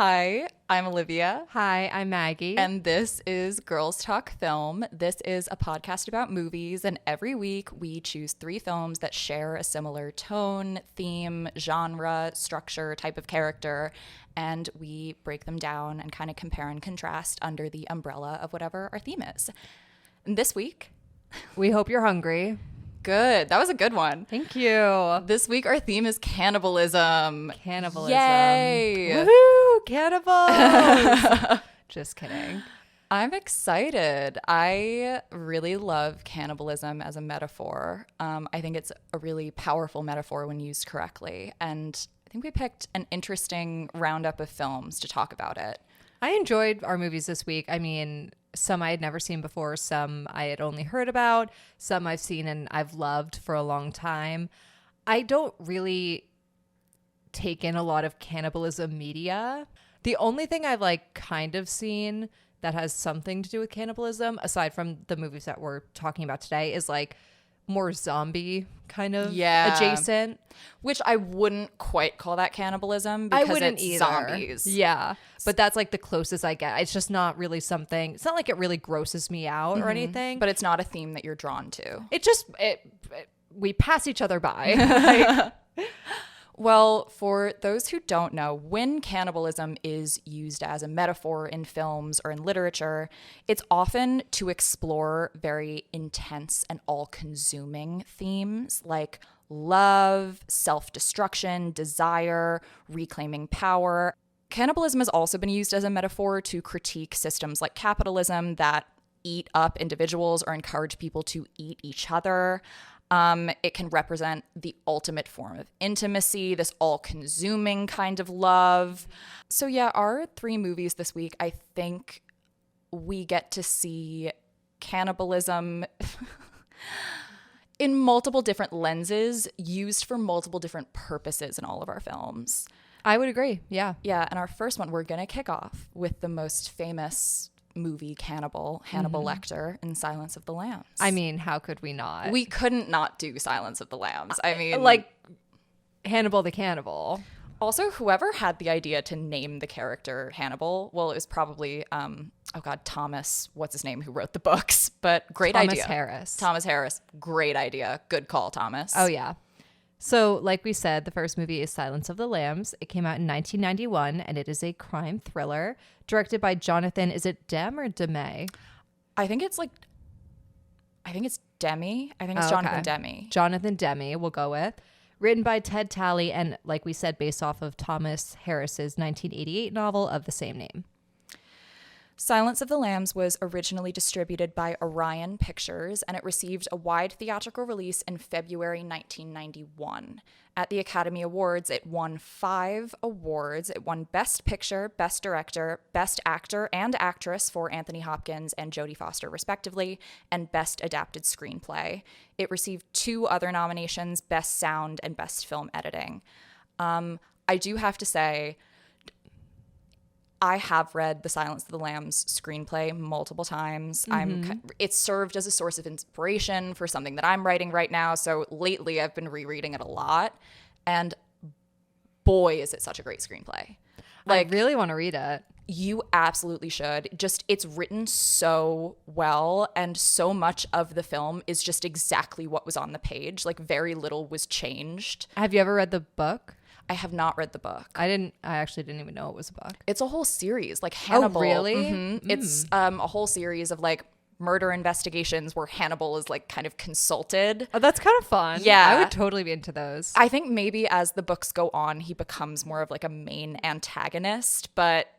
Hi, I'm Olivia. Hi, I'm Maggie. And this is Girls Talk Film. This is a podcast about movies, and every week we choose 3 films that share a similar tone, theme, genre, structure, type of character, and we break them down and kind of compare and contrast under the umbrella of whatever our theme is. And this week, we hope you're hungry. Good. That was a good one. Thank you. This week our theme is cannibalism. Cannibalism. Yay! Woohoo! Cannibals! Just kidding. I'm excited. I really love cannibalism as a metaphor. I think it's a really powerful metaphor when used correctly. And I think we picked an interesting roundup of films to talk about it. I enjoyed our movies this week. I mean, some I had never seen before, some I had only heard about, some I've seen and I've loved for a long time. I don't really take in a lot of cannibalism media. The only thing I've kind of seen that has something to do with cannibalism, aside from the movies that we're talking about today, is more zombie kind of adjacent. Which I wouldn't quite call that cannibalism because it's either. Zombies. Yeah. But that's the closest I get. It's just not really something. It's not like it really grosses me out or anything. But it's not a theme that you're drawn to. We pass each other by. Well, for those who don't know, when cannibalism is used as a metaphor in films or in literature, it's often to explore very intense and all-consuming themes like love, self-destruction, desire, reclaiming power. Cannibalism has also been used as a metaphor to critique systems like capitalism that eat up individuals or encourage people to eat each other. It can represent the ultimate form of intimacy, this all-consuming kind of love. So yeah, our 3 movies this week, I think we get to see cannibalism in multiple different lenses, used for multiple different purposes in all of our films. I would agree, yeah. Yeah, and our first one, we're going to kick off with the most famous movie Hannibal Lecter in Silence of the Lambs. I mean, how could we not? We couldn't not do Silence of the Lambs. I mean, Hannibal the Cannibal. Also, whoever had the idea to name the character Hannibal, well, it was probably, Thomas, what's his name, who wrote the books, but great idea. Thomas Harris, great idea. Good call, Thomas. Oh, yeah. So, like we said, the first movie is Silence of the Lambs. It came out in 1991, and it is a crime thriller directed by Jonathan, is it Demme or Demme? I think it's Demme. I think it's Jonathan Demme. Jonathan Demme, we'll go with. Written by Ted Talley, and like we said, based off of Thomas Harris's 1988 novel of the same name. Silence of the Lambs was originally distributed by Orion Pictures, and it received a wide theatrical release in February 1991. At the Academy Awards, it won 5 awards. It won Best Picture, Best Director, Best Actor and Actress for Anthony Hopkins and Jodie Foster, respectively, and Best Adapted Screenplay. It received 2 other nominations, Best Sound and Best Film Editing. I do have to say, I have read the Silence of the Lambs screenplay multiple times. It's served as a source of inspiration for something that I'm writing right now. So lately I've been rereading it a lot. And boy, is it such a great screenplay. I really want to read it. You absolutely should. Just, it's written so well, and so much of the film is just exactly what was on the page. Very little was changed. Have you ever read the book? I have not read the book. I actually didn't even know it was a book. It's a whole series, Hannibal. Oh, really? Mm-hmm. It's a whole series of murder investigations where Hannibal is kind of consulted. Oh, that's kind of fun. Yeah. I would totally be into those. I think maybe as the books go on, he becomes more of a main antagonist, but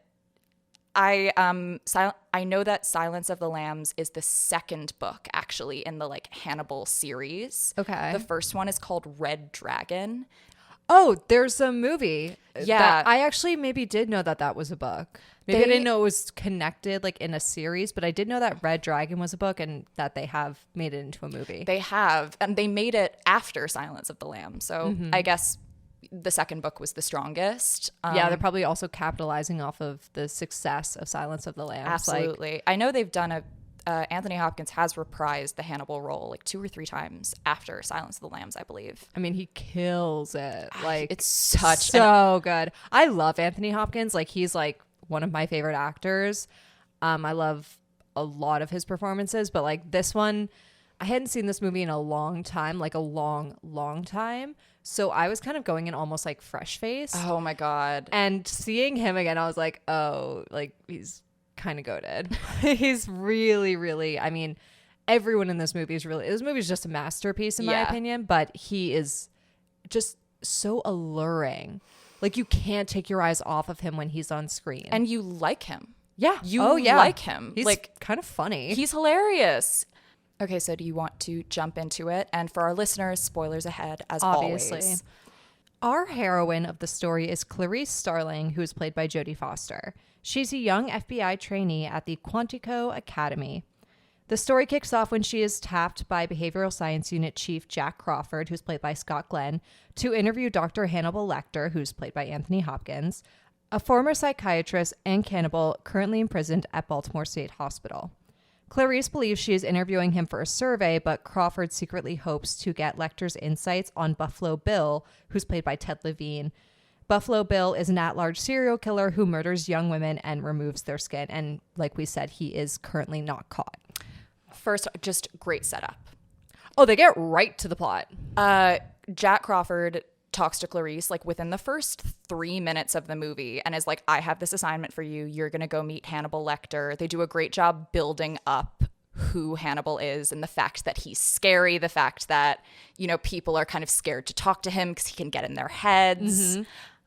I know that Silence of the Lambs is the second book actually in the Hannibal series. Okay. The first one is called Red Dragon. Oh, there's a movie. Yeah. I actually maybe did know that was a book. Maybe I didn't know it was connected in a series, but I did know that Red Dragon was a book and that they have made it into a movie. They have, and they made it after Silence of the Lambs. So I guess the second book was the strongest. Yeah, they're probably also capitalizing off of the success of Silence of the Lambs. Absolutely. I know they've done Anthony Hopkins has reprised the Hannibal role like 2 or 3 times after Silence of the Lambs, I believe. I mean, he kills it. Like, it's such so good. I love Anthony Hopkins. Like, he's like one of my favorite actors. I love a lot of his performances, but like this one, I hadn't seen this movie in a long time, like a long time. So I was kind of going in almost like fresh face. Oh my God. And seeing him again, I was like, oh, like he's kind of goated. He's really, I mean, everyone in this movie is just a masterpiece in my opinion, but he is just so alluring. Like you can't take your eyes off of him when he's on screen. And you like him. Yeah. You like him. He's like kind of funny. He's hilarious. Okay, so do you want to jump into it? And for our listeners, spoilers ahead, as Obviously. always. Our heroine of the story is Clarice Starling, who is played by Jodie Foster. She's a young FBI trainee at the Quantico Academy. The story kicks off when she is tapped by Behavioral Science Unit Chief Jack Crawford, who's played by Scott Glenn, to interview Dr. Hannibal Lecter, who's played by Anthony Hopkins, a former psychiatrist and cannibal currently imprisoned at Baltimore State Hospital. Clarice believes she is interviewing him for a survey, but Crawford secretly hopes to get Lecter's insights on Buffalo Bill, who's played by Ted Levine. Buffalo Bill is an at-large serial killer who murders young women and removes their skin. And like we said, he is currently not caught. First, just great setup. Oh, they get right to the plot. Jack Crawford talks to Clarice like within the first 3 minutes of the movie and is like, I have this assignment for you. You're going to go meet Hannibal Lecter. They do a great job building up who Hannibal is and the fact that he's scary, the fact that, you know, people are kind of scared to talk to him because he can get in their heads. Mm-hmm.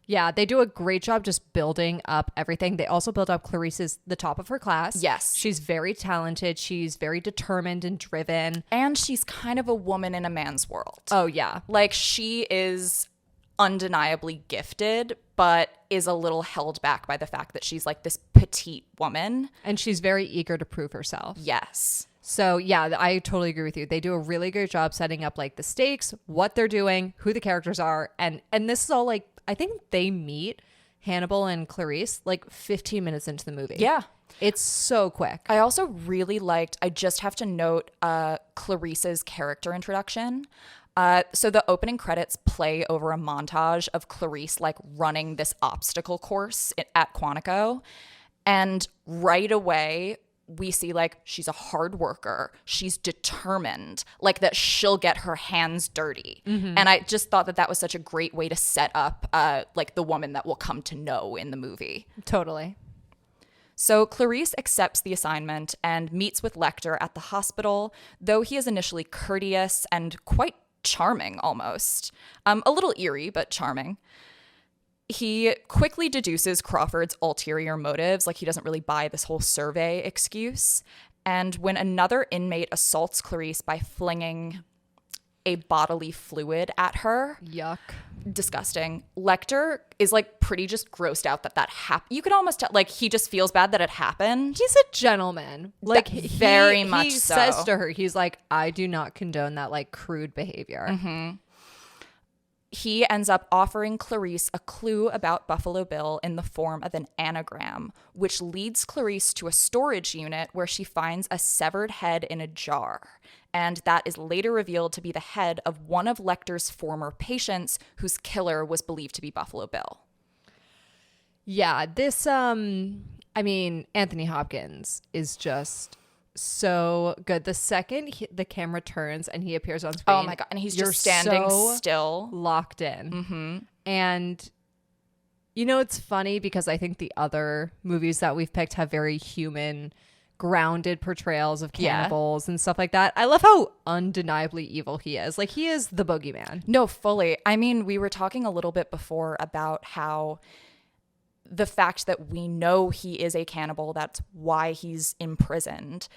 Yeah, they do a great job just building up everything. They also build up Clarice's the top of her class. Yes. She's very talented. She's very determined and driven. And she's kind of a woman in a man's world. Oh, yeah. Like she is undeniably gifted, but is a little held back by the fact that she's like this petite woman. And she's very eager to prove herself. Yes. So, yeah, I totally agree with you. They do a really good job setting up like the stakes, what they're doing, who the characters are. And this is all like, I think they meet Hannibal and Clarice like 15 minutes into the movie. Yeah. It's so quick. I also really liked, I just have to note Clarice's character introduction. So the opening credits play over a montage of Clarice like running this obstacle course at Quantico. And right away, we see like she's a hard worker. She's determined, like that she'll get her hands dirty. Mm-hmm. And I just thought that was such a great way to set up like the woman that we'll come to know in the movie. Totally. So Clarice accepts the assignment and meets with Lecter at the hospital, though he is initially courteous and quite charming almost. A little eerie, but charming. He quickly deduces Crawford's ulterior motives, like he doesn't really buy this whole survey excuse. And when another inmate assaults Clarice by flinging a bodily fluid at her. Yuck. Disgusting. Lecter is like pretty just grossed out that happened. You could almost tell, like he just feels bad that it happened. He's a gentleman. Like very much so. He says to her, he's like, I do not condone that like crude behavior. Mm-hmm. He ends up offering Clarice a clue about Buffalo Bill in the form of an anagram, which leads Clarice to a storage unit where she finds a severed head in a jar. And that is later revealed to be the head of one of Lecter's former patients whose killer was believed to be Buffalo Bill. Yeah, this, I mean, Anthony Hopkins is just so good. The second the camera turns and he appears on screen, oh my God, and he's just standing still, locked in. Mm-hmm. And you know, it's funny because I think the other movies that we've picked have very human, grounded portrayals of cannibals and stuff like that. I love how undeniably evil he is. Like he is the boogeyman. No, fully. I mean, we were talking a little bit before about how the fact that we know he is a cannibal, that's why he's imprisoned.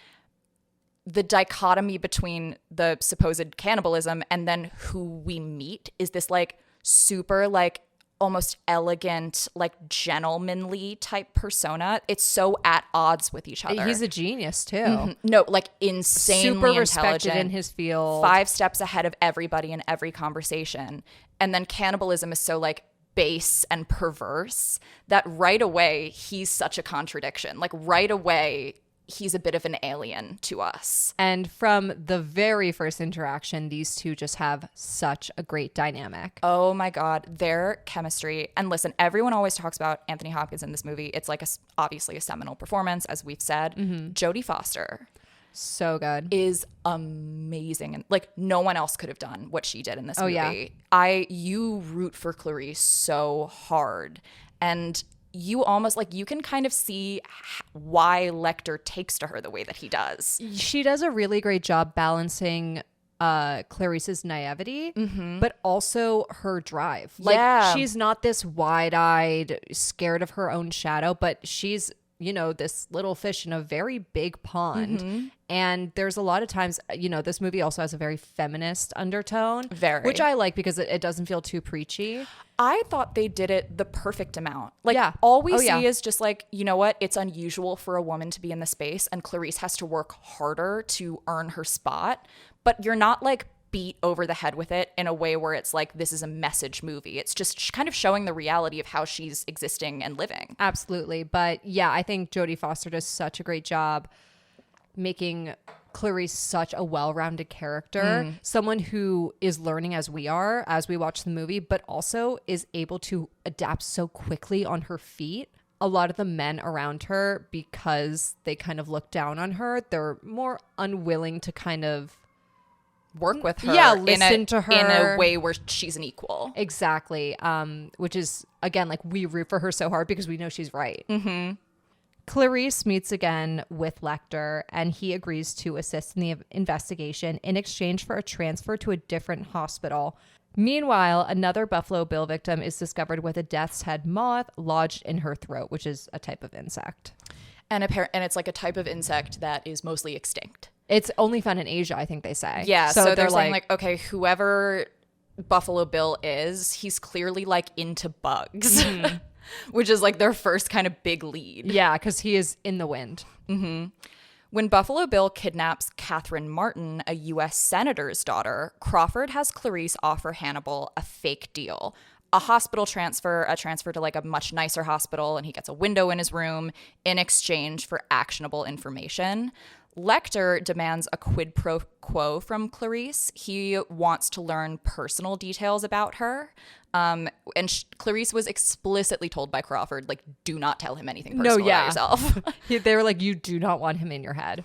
The dichotomy between the supposed cannibalism and then who we meet is this like super like almost elegant, like gentlemanly type persona. It's so at odds with each other. He's a genius too. Mm-hmm. No, like insanely super respected intelligent in his field. 5 steps ahead of everybody in every conversation. And then cannibalism is so like base and perverse that right away he's such a contradiction. Like right away he's a bit of an alien to us. And from the very first interaction, these two just have such a great dynamic. Oh my God, their chemistry. And listen, everyone always talks about Anthony Hopkins in this movie. It's like obviously a seminal performance, as we've said. Jodie Foster So good. is amazing. And like no one else could have done what she did in this movie. Yeah. You root for Clarice so hard. And you almost like you can kind of see why Lecter takes to her the way that he does. She does a really great job balancing Clarice's naivety, but also her drive. Like she's not this wide-eyed, scared of her own shadow, but she's, you know, this little fish in a very big pond. And there's a lot of times, you know, this movie also has a very feminist undertone. Which I like because it doesn't feel too preachy. I thought they did it the perfect amount. Like all we see is just like, you know what? It's unusual for a woman to be in the space, and Clarice has to work harder to earn her spot. But you're not like beat over the head with it in a way where it's like this is a message movie. It's just kind of showing the reality of how she's existing and living. Absolutely. But yeah, I think Jodie Foster does such a great job making Clarice such a well-rounded character, someone who is learning as we are as we watch the movie, but also is able to adapt so quickly on her feet. A lot of the men around her, because they kind of look down on her, they're more unwilling to kind of work with her. Listen to her in a way where she's an equal. Exactly. Which is, again, like we root for her so hard because we know she's right. Clarice meets again with Lecter, and he agrees to assist in the investigation in exchange for a transfer to a different hospital. Meanwhile, another Buffalo Bill victim is discovered with a death's head moth lodged in her throat, which is a type of insect. And it's like a type of insect that is mostly extinct. It's only found in Asia, I think they say. Yeah, so they're saying like, okay, whoever Buffalo Bill is, he's clearly like into bugs. Which is like their first kind of big lead. Yeah, because he is in the wind. When Buffalo Bill kidnaps Catherine Martin, a U.S. senator's daughter, Crawford has Clarice offer Hannibal a fake deal. A transfer to like a much nicer hospital, and he gets a window in his room in exchange for actionable information. Lecter demands a quid pro quo from Clarice. He wants to learn personal details about her. And Clarice was explicitly told by Crawford, like, do not tell him anything personal about yourself. They were like, you do not want him in your head.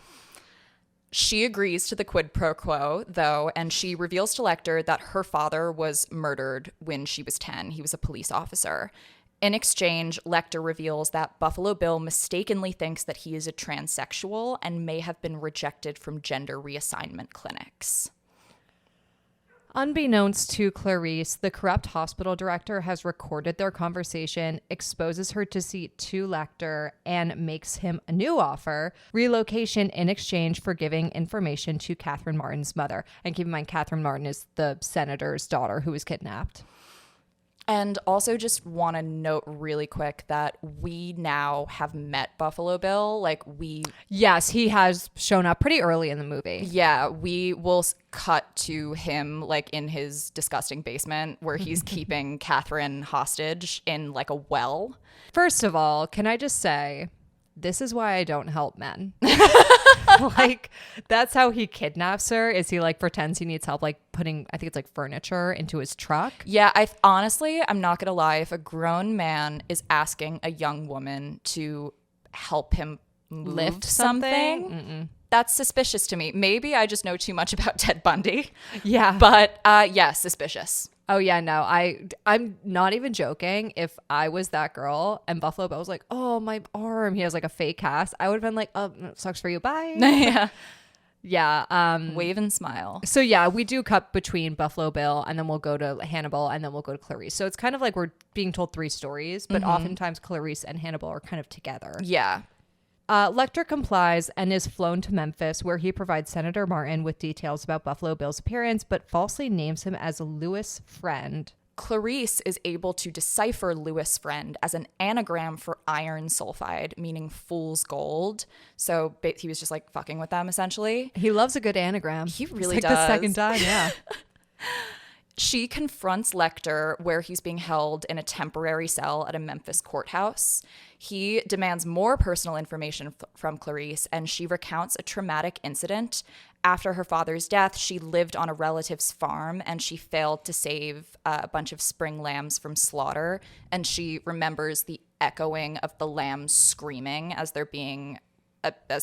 She agrees to the quid pro quo, though, and she reveals to Lecter that her father was murdered when she was 10. He was a police officer. In exchange, Lecter reveals that Buffalo Bill mistakenly thinks that he is a transsexual and may have been rejected from gender reassignment clinics. Unbeknownst to Clarice, the corrupt hospital director has recorded their conversation, exposes her deceit to Lecter, and makes him a new offer: relocation in exchange for giving information to Catherine Martin's mother. And keep in mind, Catherine Martin is the senator's daughter who was kidnapped. And also just want to note really quick that we now have met Buffalo Bill. Yes, he has shown up pretty early in the movie. Yeah, we will cut to him like in his disgusting basement where he's keeping Catherine hostage in like a well. First of all, can I just say, this is why I don't help men. Like, that's how he kidnaps her, is he like pretends he needs help like putting, I think it's like furniture into his truck. Yeah, honestly, I'm not gonna lie, if a grown man is asking a young woman to help him lift something, that's suspicious to me. Maybe I just know too much about Ted Bundy. Yeah. But yeah, suspicious. Oh yeah, no, I'm not even joking. If I was that girl and Buffalo Bill was like, oh, my arm, he has like a fake cast, I would have been like, oh, sucks for you, bye. Yeah. Yeah. Wave and smile. So yeah, we do cut between Buffalo Bill, and then we'll go to Hannibal, and then we'll go to Clarice. So it's kind of like we're being told three stories, but oftentimes Clarice and Hannibal are kind of together. Yeah. Lecter complies and is flown to Memphis, where he provides Senator Martin with details about Buffalo Bill's appearance, but falsely names him as Louis Friend. Clarice is able to decipher Louis Friend as an anagram for iron sulfide, meaning fool's gold. So he was just like fucking with them, essentially. He loves a good anagram. He really it's like does. The second time, yeah. She confronts Lecter where he's being held in a temporary cell at a Memphis courthouse. He demands more personal information from Clarice, and she recounts a traumatic incident. After her father's death, she lived on a relative's farm, and she failed to save a bunch of spring lambs from slaughter. And she remembers the echoing of the lambs screaming as they're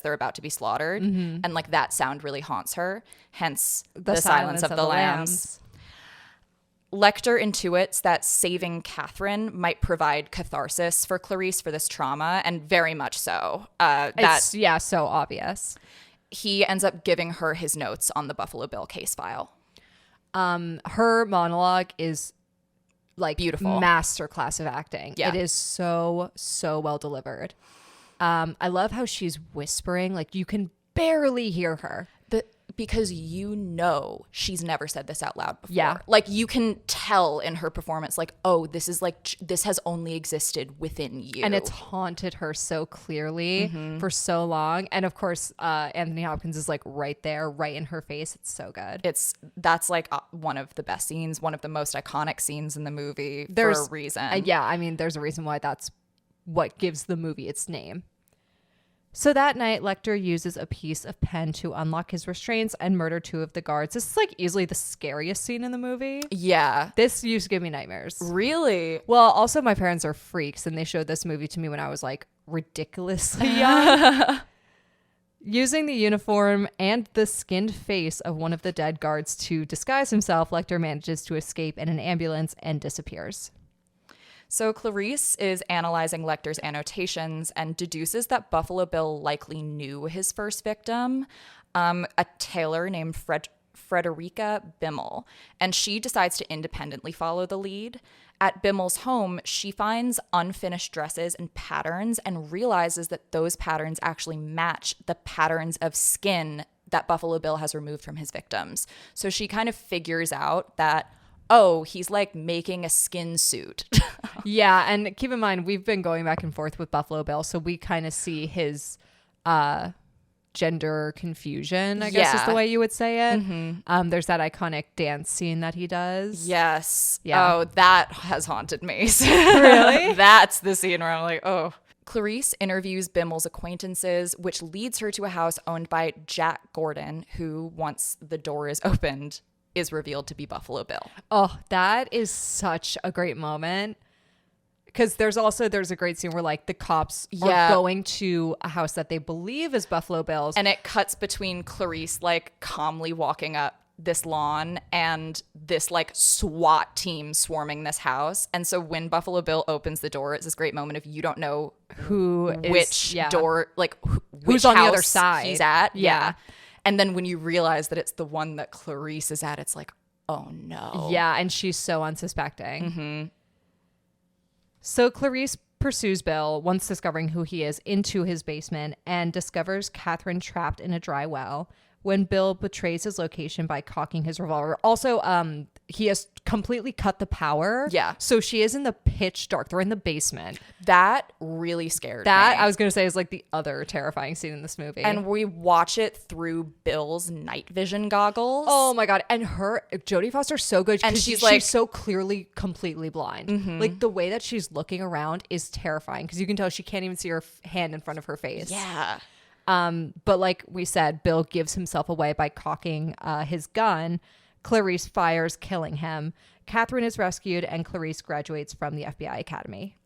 about to be slaughtered. And like that sound really haunts her, hence the silence of the lambs. Lecter intuits that saving Catherine might provide catharsis for Clarice for this trauma, and very much so. It's so obvious. He ends up giving her his notes on the Buffalo Bill case file. Her monologue is like beautiful, masterclass of acting. Yeah. It is so well delivered. I love how she's whispering, like you can barely hear her. Because she's never said this out loud before. Yeah. Like you can tell in her performance, like, oh, this has only existed within you. And it's haunted her so clearly for so long. And of course, Anthony Hopkins is like right there, right in her face. It's so good. That's like one of the best scenes, one of the most iconic scenes in the movie for a reason. There's a reason why that's what gives the movie its name. So that night, Lecter uses a piece of pen to unlock his restraints and murder 2 of the guards. This is like easily the scariest scene in the movie. Yeah. This used to give me nightmares. Really? Well, also my parents are freaks and they showed this movie to me when I was like ridiculously young. Using the uniform and the skinned face of one of the dead guards to disguise himself, Lecter manages to escape in an ambulance and disappears. So Clarice is analyzing Lecter's annotations and deduces that Buffalo Bill likely knew his first victim, a tailor named Frederica Bimmel, and she decides to independently follow the lead. At Bimmel's home, she finds unfinished dresses and patterns and realizes that those patterns actually match the patterns of skin that Buffalo Bill has removed from his victims. So she kind of figures out that, oh, he's like making a skin suit. Yeah, and keep in mind, we've been going back and forth with Buffalo Bill, so we kind of see his gender confusion, I guess is the way you would say it. There's that iconic dance scene that he does. Yes. Yeah. Oh, that has haunted me. Really? That's the scene where I'm like, oh. Clarice interviews Bimmel's acquaintances, which leads her to a house owned by Jack Gordon, who, once the door is opened, is revealed to be Buffalo Bill. Oh, that is such a great moment. Because there's a great scene where like the cops are going to a house that they believe is Buffalo Bill's. And it cuts between Clarice like calmly walking up this lawn and this like SWAT team swarming this house. And so when Buffalo Bill opens the door, it's this great moment of you don't know which door, like who's on the other side he's at. Yeah. And then when you realize that it's the one that Clarice is at, it's like, oh no. Yeah, and she's so unsuspecting. So Clarice pursues Bill, once discovering who he is, into his basement and discovers Catherine trapped in a dry well. When Bill betrays his location by cocking his revolver. Also, he has completely cut the power. Yeah. So she is in the pitch dark. They're in the basement. That really scared me. That, I was going to say, is like the other terrifying scene in this movie. And we watch it through Bill's night vision goggles. Oh my God. And Jodie Foster's so good. And she's so clearly completely blind. Like the way that she's looking around is terrifying because you can tell she can't even see her hand in front of her face. Yeah. But like we said, Bill gives himself away by cocking his gun. Clarice fires, killing him. Catherine is rescued, and Clarice graduates from the FBI Academy.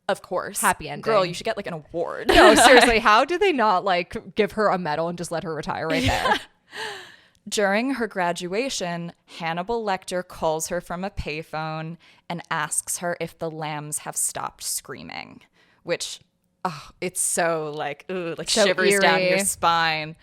Of course. Happy ending. Girl, you should get like an award. No, seriously, how did they not like give her a medal and just let her retire right there? During her graduation, Hannibal Lecter calls her from a payphone and asks her if the lambs have stopped screaming, which... oh, it's so like, ooh, like so shivers eerie down your spine.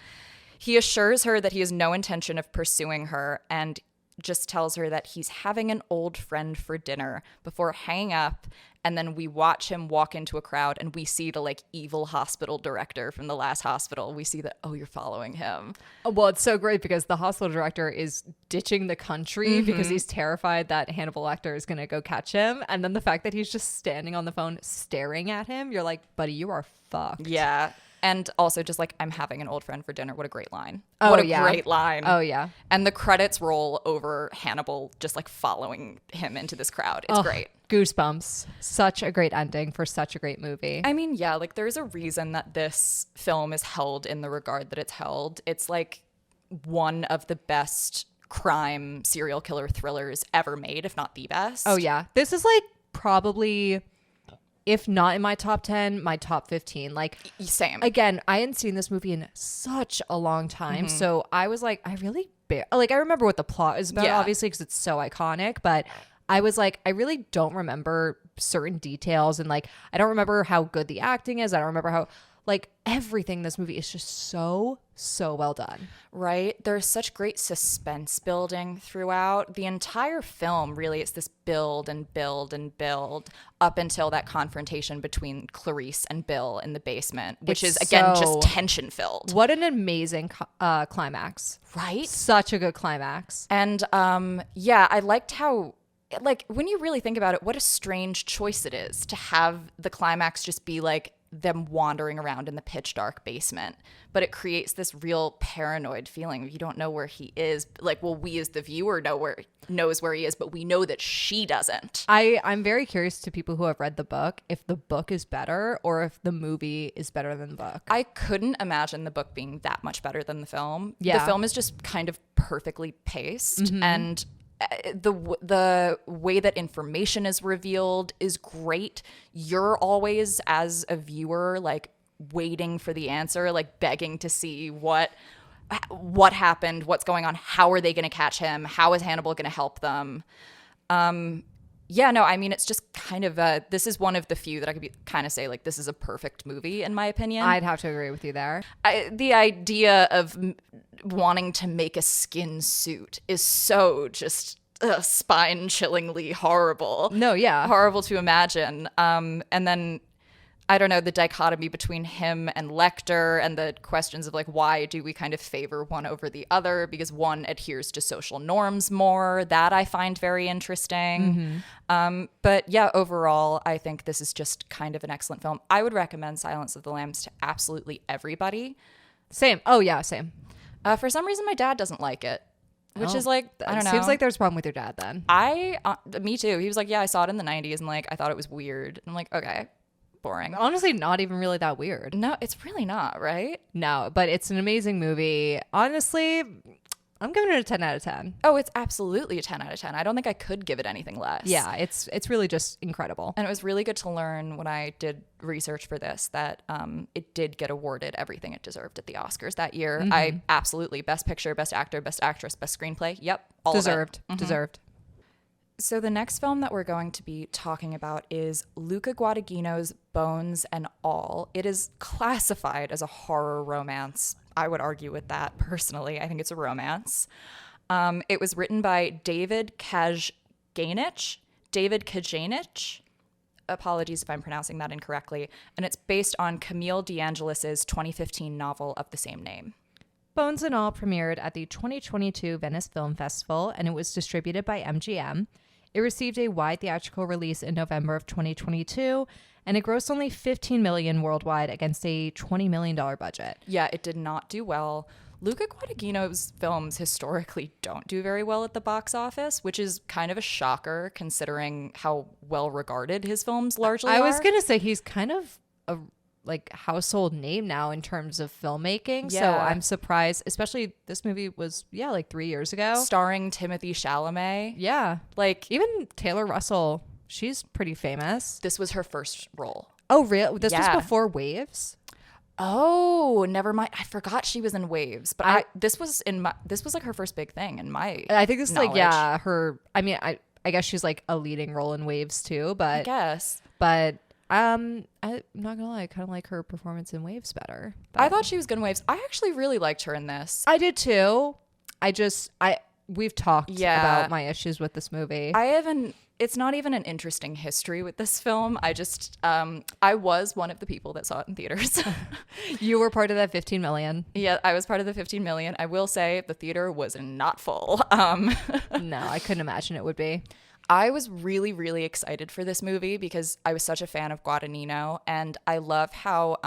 He assures her that he has no intention of pursuing her and just tells her that he's having an old friend for dinner before hanging up. And then we watch him walk into a crowd and we see the like evil hospital director from the last hospital. We see that, oh, you're following him. Well, it's so great because the hospital director is ditching the country because he's terrified that Hannibal Lecter is going to go catch him. And then the fact that he's just standing on the phone staring at him, you're like, buddy, you are fucked. Yeah. And also just like, I'm having an old friend for dinner. What a great line. Oh, what a yeah. great line. Oh, yeah. And the credits roll over Hannibal just like following him into this crowd. It's great. Goosebumps. Such a great ending for such a great movie. I mean, yeah, like there's a reason that this film is held in the regard that it's held. It's like one of the best crime serial killer thrillers ever made, if not the best. Oh, yeah. This is like probably, if not in my top 10, my top 15. Like, Same. again, I hadn't seen this movie in such a long time. So I was like, I really, like, I remember what the plot is about, Yeah. obviously, because it's so iconic. But I was like, I really don't remember certain details. And like, I don't remember how good the acting is. I don't remember how, like, everything in this movie is just so well done. Right? There's such great suspense building throughout. The entire film, really, it's this build and build and build up until that confrontation between Clarice and Bill in the basement, which It's is, again, so- just tension filled. What an amazing climax. Right? Such a good climax. And yeah, I liked how, like, when you really think about it, what a strange choice it is to have the climax just be like them wandering around in the pitch dark basement. But it creates this real paranoid feeling. You don't know where he is. Like, well, we as the viewer knows where he is, but we know that she doesn't. I'm very curious to people who have read the book if the book is better or if the movie is better than the book. I couldn't imagine the book being that much better than the film. Yeah. The film is just kind of perfectly paced, and the way that information is revealed is great. You're always, as a viewer, like waiting for the answer, like begging to see what happened, what's going on, how are they going to catch him, how is Hannibal going to help them. Yeah, no, I mean, it's just kind of this is one of the few that I could kind of say, like, this is a perfect movie, in my opinion. I'd have to agree with you there. The idea of wanting to make a skin suit is so just spine-chillingly horrible. No, yeah. Horrible to imagine. And then, I don't know, the dichotomy between him and Lecter and the questions of, like, why do we kind of favor one over the other? Because one adheres to social norms more. That I find very interesting. But yeah, overall, I think this is just kind of an excellent film. I would recommend Silence of the Lambs to absolutely everybody. Same. Oh, yeah, same. For some reason, my dad doesn't like it, which is like, I don't know. Seems like there's a problem with your dad then. Me too. He was like, yeah, I saw it in the 90s and like, I thought it was weird. And I'm like, okay, boring. Honestly, not even really that weird. No, it's really not, right? No, but it's an amazing movie. Honestly, I'm giving it a 10 out of 10. Oh, it's absolutely a 10 out of 10. I don't think I could give it anything less. Yeah, it's really just incredible. And it was really good to learn when I did research for this that it did get awarded everything it deserved at the Oscars that year. I absolutely, Best Picture, Best Actor, Best Actress, Best Screenplay. Yep, all Deserved. of it. Deserved. So the next film that we're going to be talking about is Luca Guadagnino's Bones and All. It is classified as a horror romance. I would argue with that personally. I think it's a romance. It was written by David Kajganich. Apologies if I'm pronouncing that incorrectly. And it's based on Camille DeAngelis's 2015 novel of the same name. Bones and All premiered at the 2022 Venice Film Festival, and it was distributed by MGM. It received a wide theatrical release in November of 2022, and it grossed only $15 million worldwide against a $20 million budget. Yeah, it did not do well. Luca Guadagnino's films historically don't do very well at the box office, which is kind of a shocker considering how well regarded his films largely are. I was going to say he's kind of a household name now in terms of filmmaking. Yeah. So I'm surprised, especially this movie was, like 3 years ago. Starring Timothée Chalamet. Yeah. Like, Even Taylor Russell, she's pretty famous. this was her first role. Oh, really? This Yeah. was before Waves? Oh, never mind. I forgot she was in Waves, but this was like her first big thing in my I think this is knowledge. her, I mean, I guess she's like a leading role in Waves too, I but guess. I'm not gonna lie, I kind of like her performance in Waves better. I thought she was good in Waves. I actually really liked her in this. I did too. We've talked Yeah. about my issues with this movie. It's not even an interesting history with this film. I just, I was one of the people that saw it in theaters. You were part of that 15 million. Yeah, I was part of the 15 million. I will say the theater was not full. No, I couldn't imagine it would be. I was really, really excited for this movie because I was such a fan of Guadagnino, and I love how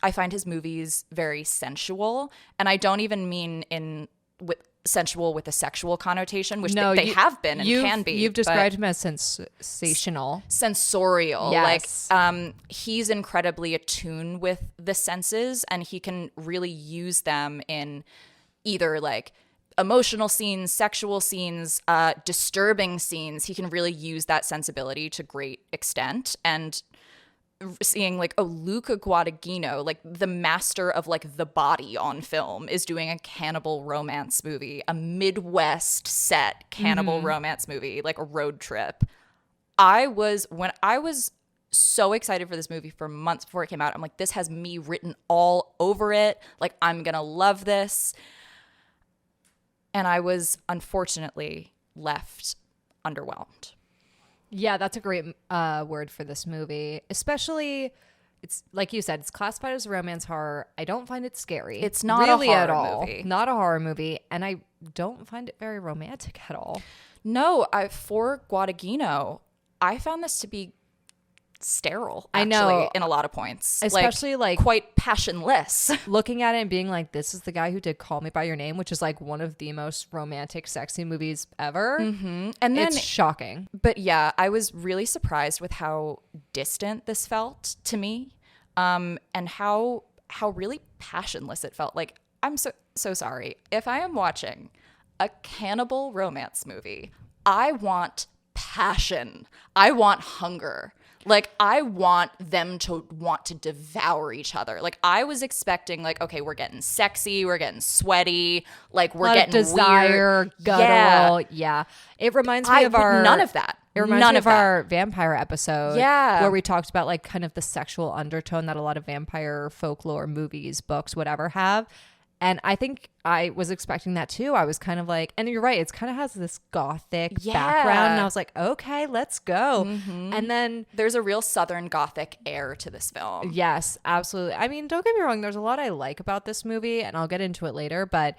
I find his movies very sensual, and I don't even mean in with sensual with a sexual connotation, which they have been and can be. You've described him as sensational, sensorial. Yes. Like he's incredibly attuned with the senses, and he can really use them in either like emotional scenes, sexual scenes, disturbing scenes. He can really use that sensibility to great extent. And seeing like, oh, Luca Guadagnino, like the master of like the body on film, is doing a cannibal romance movie, a Midwest set cannibal romance movie, like a road trip. When I was so excited for this movie for months before it came out, I'm like, this has me written all over it. Like, I'm gonna love this. And I was unfortunately left underwhelmed. Yeah, that's a great word for this movie. Especially, it's like you said, it's classified as a romance horror. I don't find it scary. It's not really a horror at all. movie. Not a horror movie. And I don't find it very romantic at all. No, for Guadagnino, I found this to be sterile, actually, I know. in a lot of points. Especially like quite passionless. looking at it and being like, this is the guy who did Call Me By Your Name, which is like one of the most romantic, sexy movies ever. And then It's shocking. But yeah, I was really surprised with how distant this felt to me, and how really passionless it felt. Like, I'm so sorry. If I am watching a cannibal romance movie, I want passion. I want hunger. Like, I want them to want to devour each other. Like, I was expecting, like, okay, we're getting sexy, we're getting sweaty, like, we're getting desire, weird. guttural. Yeah. It reminds me of our none of that. It reminds me of our vampire episode. Yeah. Where we talked about like kind of the sexual undertone that a lot of vampire folklore movies, books, whatever have. And I think I was expecting that too. I was kind of like, and you're right, it kind of has this gothic background. And I was like, okay, let's go. And then there's a real Southern Gothic air to this film. yes, absolutely. I mean, don't get me wrong, there's a lot I like about this movie, and I'll get into it later, but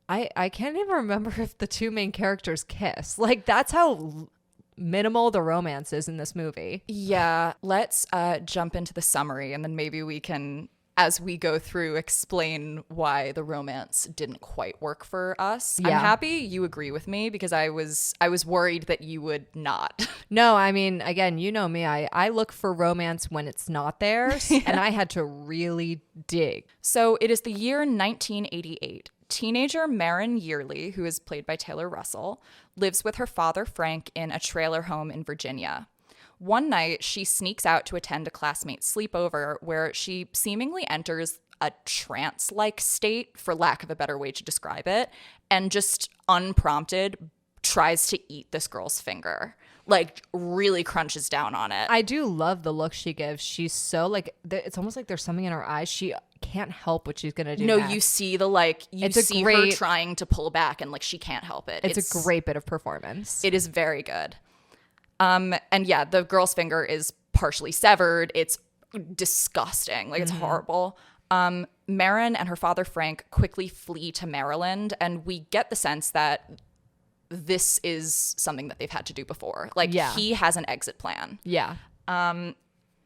I can't even remember if the two main characters kiss. Like, that's how minimal the romance is in this movie. Yeah, let's jump into the summary, and then maybe we can, as we go through, explain why the romance didn't quite work for us. Yeah. I'm happy you agree with me, because I was worried that you would not. No, I mean, again, you know me. I look for romance when it's not there, and I had to really dig. So it is the year 1988. Teenager Maren Yearly, who is played by Taylor Russell, lives with her father Frank in a trailer home in Virginia. One night, she sneaks out to attend a classmate's sleepover where she seemingly enters a trance-like state, for lack of a better way to describe it, and just unprompted tries to eat this girl's finger. Like, really crunches down on it. I do love the look she gives. She's so like, it's almost like there's something in her eyes. She can't help what she's gonna do. No, next. you see the like, you see her trying to pull back, and like she can't help it. It's a great bit of performance. It is very good. And yeah, the girl's finger is partially severed. It's disgusting. Like, it's horrible. Maren and her father Frank quickly flee to Maryland, and we get the sense that this is something that they've had to do before. Like, he has an exit plan. Yeah.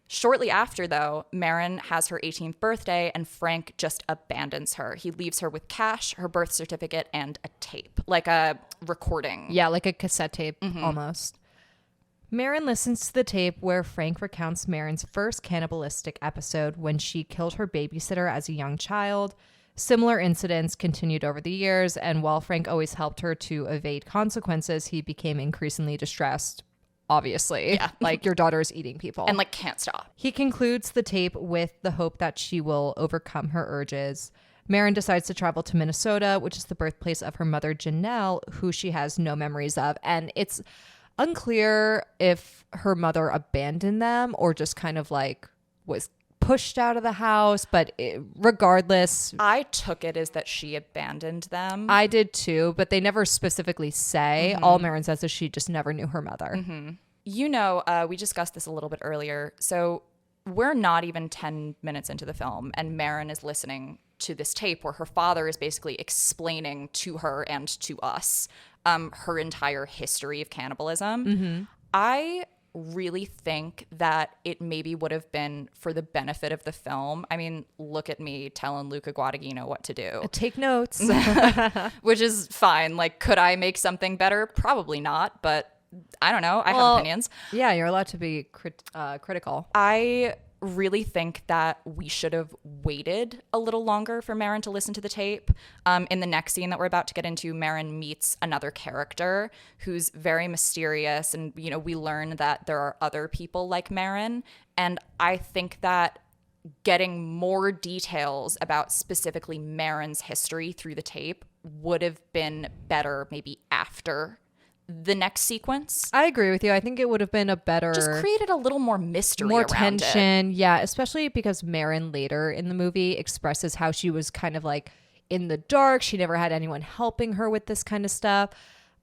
Shortly after, though, Maren has her 18th birthday, and Frank just abandons her. He leaves her with cash, her birth certificate, and a tape, like a recording. Yeah, like a cassette tape almost. Maren listens to the tape where Frank recounts Maren's first cannibalistic episode when she killed her babysitter as a young child. Similar incidents continued over the years, and while Frank always helped her to evade consequences, he became increasingly distressed. Obviously, yeah. Like, your daughter is eating people. And like, can't stop. He concludes the tape with the hope that she will overcome her urges. Maren decides to travel to Minnesota, which is the birthplace of her mother, Janelle, who she has no memories of. And it's unclear if her mother abandoned them or just kind of like was pushed out of the house. But regardless, I took it as that she abandoned them. I did too, but they never specifically say. All Maren says is she just never knew her mother. You know, we discussed this a little bit earlier. So we're not even 10 minutes into the film, and Maren is listening to this tape where her father is basically explaining to her and to us her entire history of cannibalism. I really think that it maybe would have been for the benefit of the film. I mean, look at me telling Luca Guadagnino what to do. Take notes. Which is fine. Like, could I make something better? Probably not, but I don't know. I have opinions. Yeah, you're allowed to be critical. I really think that we should have waited a little longer for Marin to listen to the tape. In the next scene that we're about to get into, Marin meets another character who's very mysterious, and we learn that there are other people like Marin. And I think that getting more details about specifically Marin's history through the tape would have been better maybe after the next sequence. I agree with you. I think it would have been a better, just created a little more mystery, more around tension. Yeah, especially because Marin later in the movie expresses how she was kind of like in the dark. She never had anyone helping her with this kind of stuff.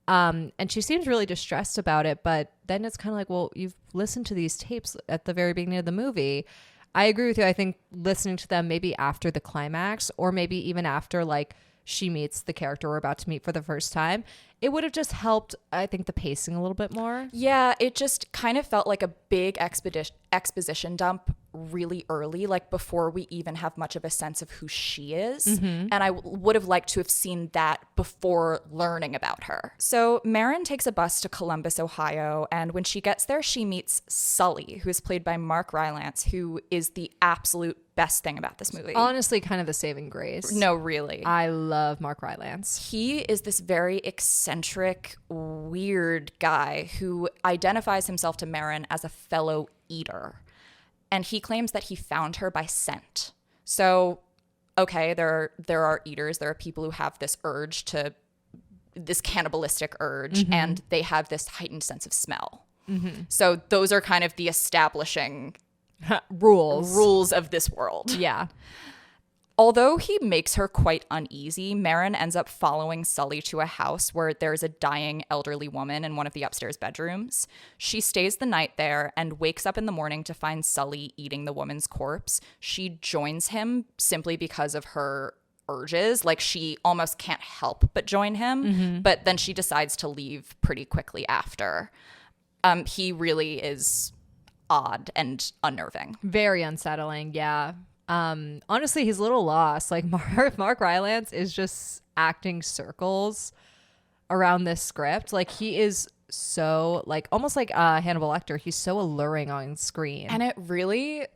And she seems really distressed about it. But then it's kind of like, well, you've listened to these tapes at the very beginning of the movie. I agree with you. I think listening to them maybe after the climax, or maybe even after like she meets the character we're about to meet for the first time, it would have just helped, I think, the pacing a little bit more. Yeah, it just kind of felt like a big exposition dump really early, like before we even have much of a sense of who she is. And I would have liked to have seen that before learning about her. So Marin takes a bus to Columbus, Ohio, and when she gets there, she meets Sully, who is played by Mark Rylance, who is the absolute best thing about this movie. Honestly, kind of the saving grace. No, really. I love Mark Rylance. He is this very eccentric, weird guy who identifies himself to Marin as a fellow eater. And he claims that he found her by scent. So, okay, there are eaters. There are people who have this cannibalistic urge, and they have this heightened sense of smell. So those are kind of the establishing rules of this world. Yeah. Although he makes her quite uneasy, Marin ends up following Sully to a house where there's a dying elderly woman in one of the upstairs bedrooms. She stays the night there and wakes up in the morning to find Sully eating the woman's corpse. She joins him simply because of her urges. Like, she almost can't help but join him, but then she decides to leave pretty quickly after. He really is odd and unnerving. Very unsettling, yeah. Honestly, he's a little lost. Like, Mark Rylance is just acting circles around this script. Like, he is so, like, almost like Hannibal Lecter. He's so alluring on screen. And it really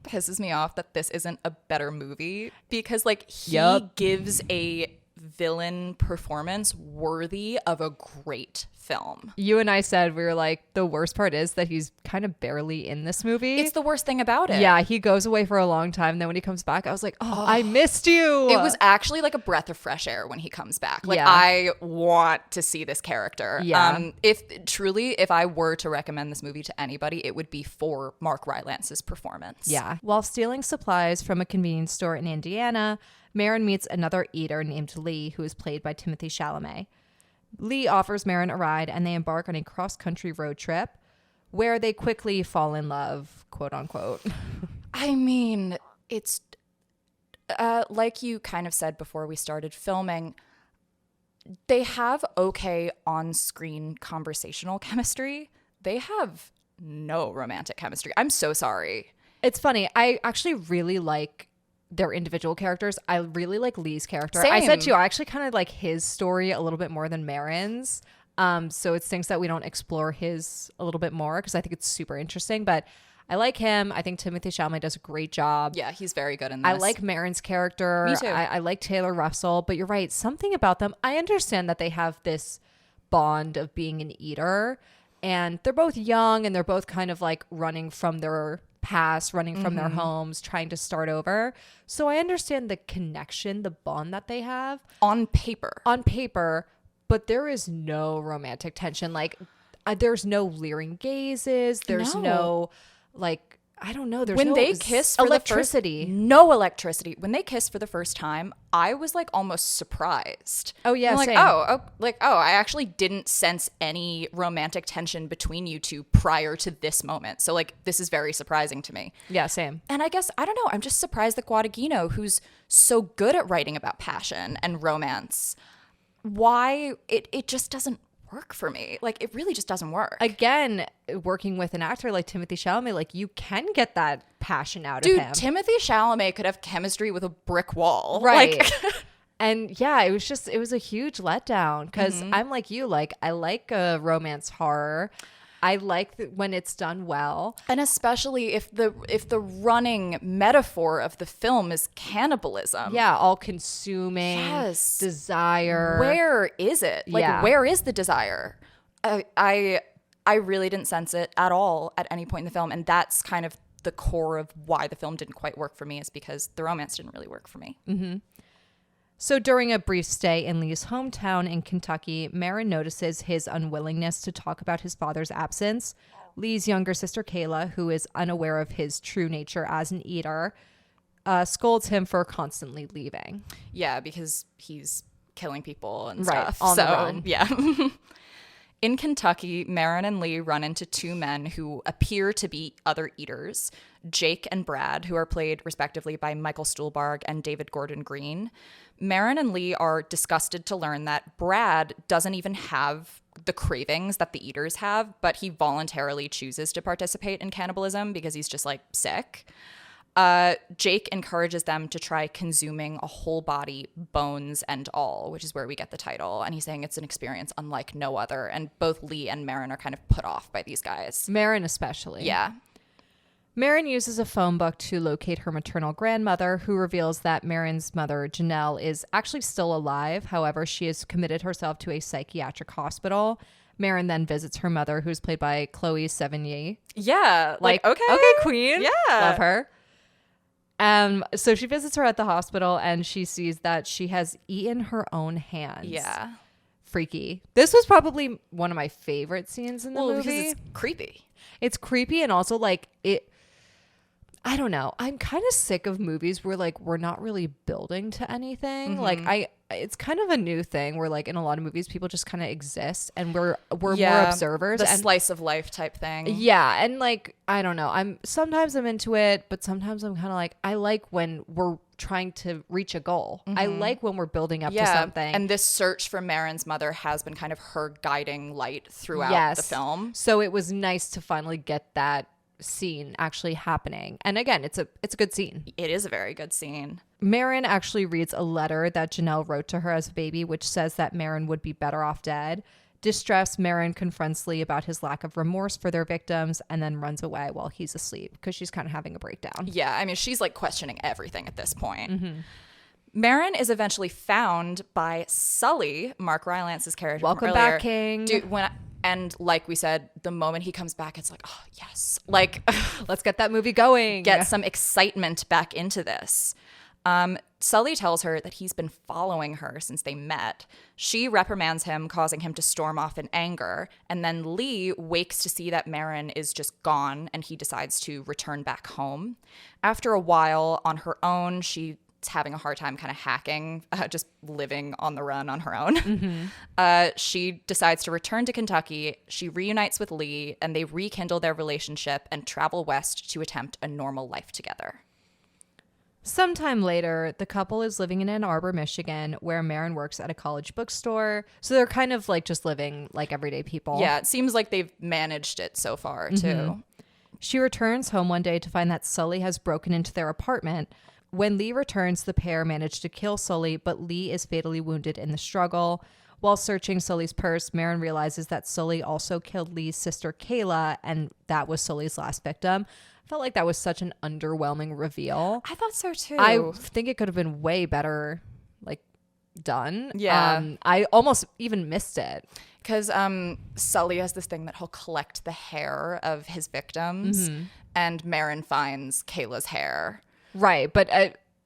pisses me off that this isn't a better movie, because, like, he gives a villain performance worthy of a great film. You and I said, we were like, the worst part is that he's kind of barely in this movie. It's the worst thing about it. Yeah, he goes away for a long time. And then when he comes back, I was like, oh, I missed you. It was actually like a breath of fresh air when he comes back. Like, Yeah. I want to see this character. Yeah. If I were to recommend this movie to anybody, it would be for Mark Rylance's performance. Yeah. While stealing supplies from a convenience store in Indiana, Marin meets another eater named Lee, who is played by Timothée Chalamet. Lee offers Marin a ride, and they embark on a cross-country road trip where they quickly fall in love, quote unquote. I mean, it's like you kind of said before we started filming, they have okay on-screen conversational chemistry. They have no romantic chemistry. I'm so sorry. It's funny. I actually really like their individual characters. I really like Lee's character. Same. I said to you, I actually kind of like his story a little bit more than Marin's. So it stinks that we don't explore his a little bit more, because I think it's super interesting. But I like him. I think Timothée Chalamet does a great job. Yeah, he's very good in this. I like Marin's character. Me too. I like Taylor Russell. But you're right. Something about them. I understand that they have this bond of being an eater. And they're both young, and they're both kind of like running from their past, running from their homes, trying to start over. So I understand the connection, the bond that they have. On paper. But there is no romantic tension. Like, there's no leering gazes. There's no like, I don't know. There's when no they kiss for electricity. No electricity. When they kissed for the first time, I was like almost surprised. Oh yeah, I'm like, same. I actually didn't sense any romantic tension between you two prior to this moment. So like, this is very surprising to me. Yeah, same. And I guess, I don't know, I'm just surprised that Guadagnino, who's so good at writing about passion and romance, why it just doesn't work for me. Like, it really just doesn't work. Again, working with an actor like Timothée Chalamet, like, you can get that passion out Dude, of him. Timothée Chalamet could have chemistry with a brick wall. Right. Like, and yeah, it was a huge letdown because I'm like you, like, I like a romance horror. I like when it's done well. and especially if the running metaphor of the film is cannibalism. Yeah, all consuming, Yes. desire. Where is it? Like, Yeah. where is the desire? I really didn't sense it at all at any point in the film, and that's kind of the core of why the film didn't quite work for me, is because the romance didn't really work for me. So during a brief stay in Lee's hometown in Kentucky, Marin notices his unwillingness to talk about his father's absence. Lee's younger sister, Kayla, who is unaware of his true nature as an eater, scolds him for constantly leaving. Yeah, because he's killing people and Right, stuff. on the run. Yeah. In Kentucky, Marin and Lee run into two men who appear to be other eaters, Jake and Brad, who are played respectively by Michael Stuhlbarg and David Gordon Green. Marin and Lee are disgusted to learn that Brad doesn't even have the cravings that the eaters have, but he voluntarily chooses to participate in cannibalism because he's just like sick. Jake encourages them to try consuming a whole body, bones and all, which is where we get the title. And he's saying it's an experience unlike no other. And both Lee and Marin are kind of put off by these guys. Marin especially. Yeah. Marin uses a phone book to locate her maternal grandmother, who reveals that Marin's mother, Janelle, is actually still alive. However, she has committed herself to a psychiatric hospital. Marin then visits her mother, who's played by Chloe Sevigny. Yeah. Like, okay, queen. Yeah. Love her. So she visits her at the hospital and she sees that she has eaten her own hands. Yeah. Freaky. This was probably one of my favorite scenes in the movie. Because it's creepy. It's creepy, and also like I don't know. I'm kind of sick of movies where like we're not really building to anything. Like it's kind of a new thing where like in a lot of movies people just kind of exist and we're more observers. The and slice of life type thing. yeah, and like I don't know. Sometimes I'm into it, but sometimes I'm kind of like I like when we're trying to reach a goal. I like when we're building up to something. And this search for Marin's mother has been kind of her guiding light throughout the film. So it was nice to finally get that scene actually happening. And again, it's a good scene. It is a very good scene. Marin actually reads a letter that Janelle wrote to her as a baby, which says that Marin would be better off dead. Distressed, Marin confronts Lee about his lack of remorse for their victims and then runs away while he's asleep because she's kind of having a breakdown. Yeah, I mean, she's like questioning everything at this point. Marin is eventually found by Sully, Mark Rylance's character. Welcome from earlier. back, King. Dude, and like we said, the moment he comes back, it's like, oh, yes. Like, Let's get that movie going. get some excitement back into this. Sully tells her that he's been following her since they met. She reprimands him, causing him to storm off in anger. And then Lee wakes to see that Marin is just gone, and he decides to return back home. After a while, on her own, she's having a hard time kind of hacking, just living on the run on her own. She decides to return to Kentucky. She reunites with Lee, and they rekindle their relationship and travel west to attempt a normal life together. Sometime later, the couple is living in Ann Arbor, Michigan, where Marin works at a college bookstore. So they're kind of like just living like everyday people. Yeah, it seems like they've managed it so far, too. She returns home one day to find that Sully has broken into their apartment. When Lee returns, the pair manage to kill Sully, but Lee is fatally wounded in the struggle. While searching Sully's purse, Marin realizes that Sully also killed Lee's sister, Kayla, and that was Sully's last victim. I felt like that was such an underwhelming reveal. I thought so, too. I think it could have been way better, like, done. Yeah. I almost even missed it. Because Sully has this thing that he'll collect the hair of his victims, and Marin finds Kayla's hair. Right, but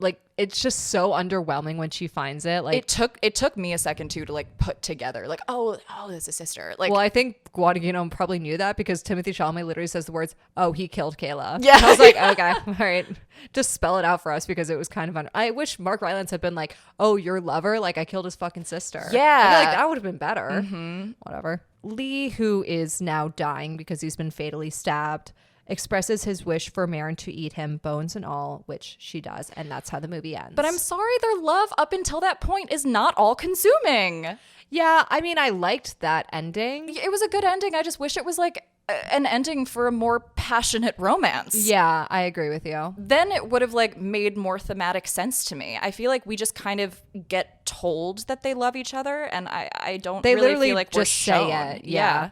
like it's just so underwhelming when she finds it. Like it took me a second too to like put together like oh there's a sister. Like, well, I think Guadagnino probably knew that because Timothée Chalamet literally says the words, "Oh, he killed Kayla." Yeah, and I was like, okay, all right, just spell it out for us because it was kind of I wish Mark Rylance had been like, "Oh, your lover? Like I killed his fucking sister." Yeah, I feel like that would have been better. Whatever. Lee, who is now dying because he's been fatally stabbed, expresses his wish for Marin to eat him, bones and all, which she does. And that's how the movie ends. But I'm sorry, their love up until that point is not all consuming. Yeah, I mean, I liked that ending. It was a good ending. I just wish it was like an ending for a more passionate romance. Yeah, I agree with you. Then it would have like made more thematic sense to me. I feel like we just kind of get told that they love each other, and I don't They really literally feel like we're just shown. say it. Yeah.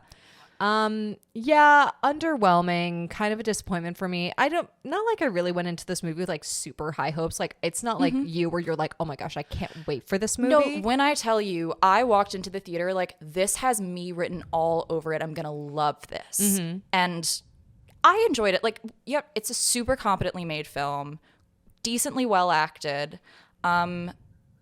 Yeah, underwhelming, kind of a disappointment for me. Not like I really went into this movie with like super high hopes. Like it's not like you where you're like, oh my gosh, I can't wait for this movie. No, when I tell you, I walked into the theater like, this has me written all over it. I'm gonna love this. And I enjoyed it. Like, yep, it's a super competently made film, decently well acted.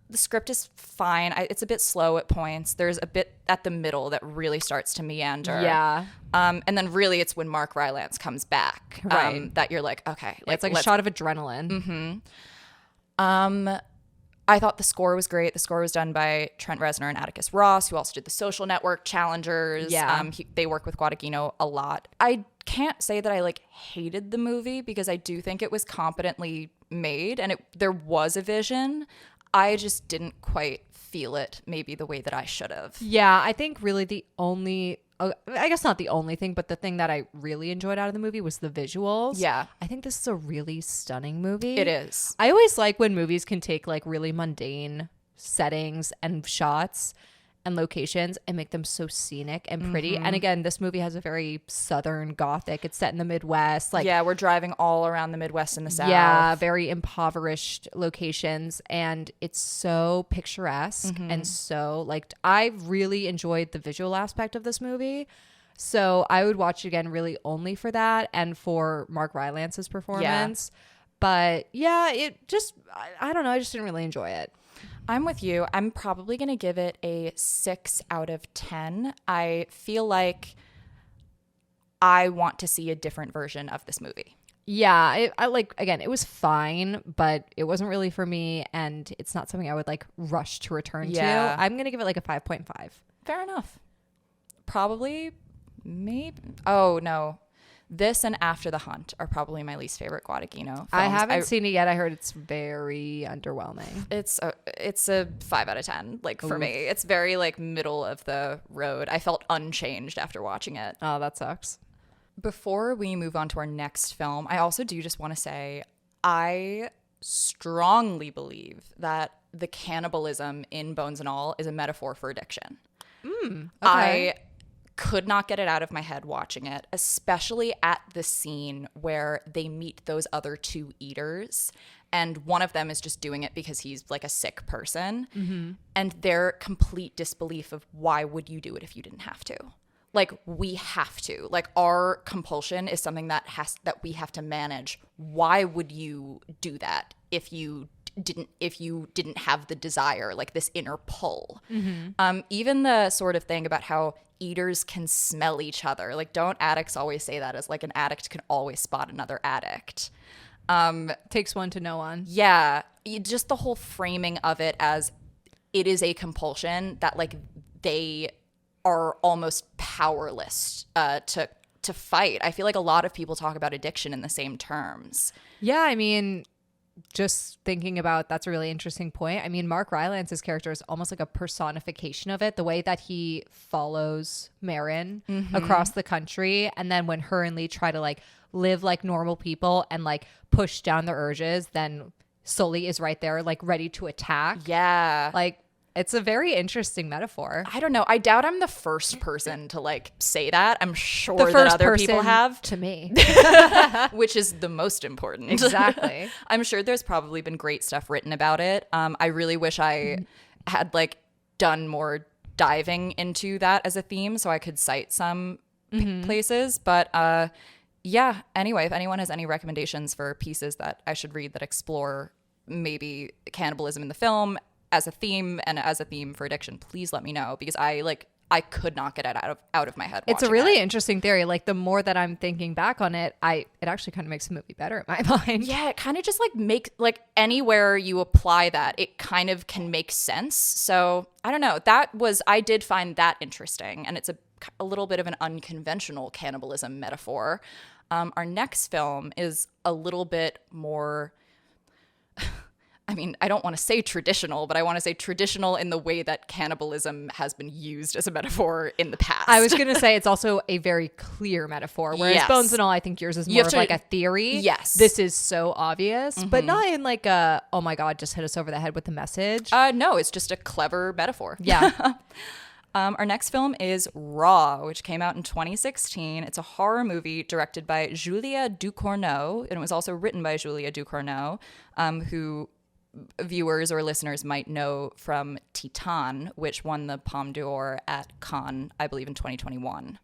The script is fine. It's a bit slow at points. There's a bit at the middle that really starts to meander. Yeah. And then really it's when Mark Rylance comes back, Right. that you're like, okay. It's like a shot of adrenaline. I thought the score was great. The score was done by Trent Reznor and Atticus Ross, who also did The Social Network, Challengers. Yeah. They work with Guadagnino a lot. I can't say that I like hated the movie because I do think it was competently made and there was a vision. I just didn't quite feel it maybe the way that I should have. Yeah, I think really the only, I guess not the only thing, but the thing that I really enjoyed out of the movie was the visuals. Yeah. I think this is a really stunning movie. It is. I always like when movies can take like really mundane settings and shots and locations and make them so scenic and pretty. And again, this movie has a very Southern Gothic. It's set in the Midwest. Like, yeah, we're driving all around the Midwest and the South. yeah, very impoverished locations. And it's so picturesque and so like, I really enjoyed the visual aspect of this movie. So I would watch it again really only for that and for Mark Rylance's performance. But yeah, it just, I don't know. I just didn't really enjoy it. I'm with you. I'm probably going to give it a 6 out of 10. I feel like I want to see a different version of this movie. Yeah, I like, again, it was fine, but it wasn't really for me, and it's not something I would like rush to return to. I'm gonna give it like a 5.5. Fair enough. Probably, maybe. Oh no, this and After the Hunt are probably my least favorite Guadagnino films. I haven't seen it yet. I heard it's very underwhelming. It's a 5 out of 10. Like for me, it's very like middle of the road. I felt unchanged after watching it. Oh, that sucks. Before we move on to our next film, I also do just want to say I strongly believe that the cannibalism in Bones and All is a metaphor for addiction. Okay. I could not get it out of my head watching it, especially at the scene where they meet those other two eaters. And one of them is just doing it because he's like a sick person. And their complete disbelief of why would you do it if you didn't have to? Like, we have to. Like, our compulsion is something that we have to manage. Why would you do that if you didn't have the desire, like this inner pull? Even the sort of thing about how eaters can smell each other. Like, don't addicts always say that as like an addict can always spot another addict? Takes one to know one. Yeah, just the whole framing of it as it is a compulsion that like they are almost powerless to fight. I feel like a lot of people talk about addiction in the same terms. Yeah, I mean, just thinking about, that's a really interesting point. I mean, Mark Rylance's character is almost like a personification of it, the way that he follows Marin across the country. And then when her and Lee try to like live like normal people and like push down their urges, then Sully is right there like ready to attack. Yeah. Like, it's a very interesting metaphor. I don't know. I doubt I'm the first person to like say that. I'm sure The that first other person people have, to me. which is the most important. Exactly. I'm sure there's probably been great stuff written about it. I really wish I had like done more diving into that as a theme so I could cite some places. But yeah, anyway, if anyone has any recommendations for pieces that I should read that explore maybe cannibalism in the film as a theme and as a theme for addiction, please let me know, because I could not get it out of my head. It's a really interesting theory. Like, the more that I'm thinking back on it, it actually kind of makes the movie better in my mind. Yeah, it kind of just like makes like anywhere you apply that, it kind of can make sense. So I don't know. I did find that interesting, and it's a little bit of an unconventional cannibalism metaphor. Our next film is a little bit more, I mean, I don't want to say traditional, but I want to say traditional in the way that cannibalism has been used as a metaphor in the past. I was going to say it's also a very clear metaphor, whereas Yes. Bones and All, I think yours is more of like a theory. Yes. This is so obvious, but not in like a, oh my God, just hit us over the head with the message. No, it's just a clever metaphor. Yeah. Our next film is Raw, which came out in 2016. It's a horror movie directed by Julia Ducournau, and it was also written by Julia Ducournau, who viewers or listeners might know from Titan, which won the Palme d'Or at Cannes, I believe, in 2021.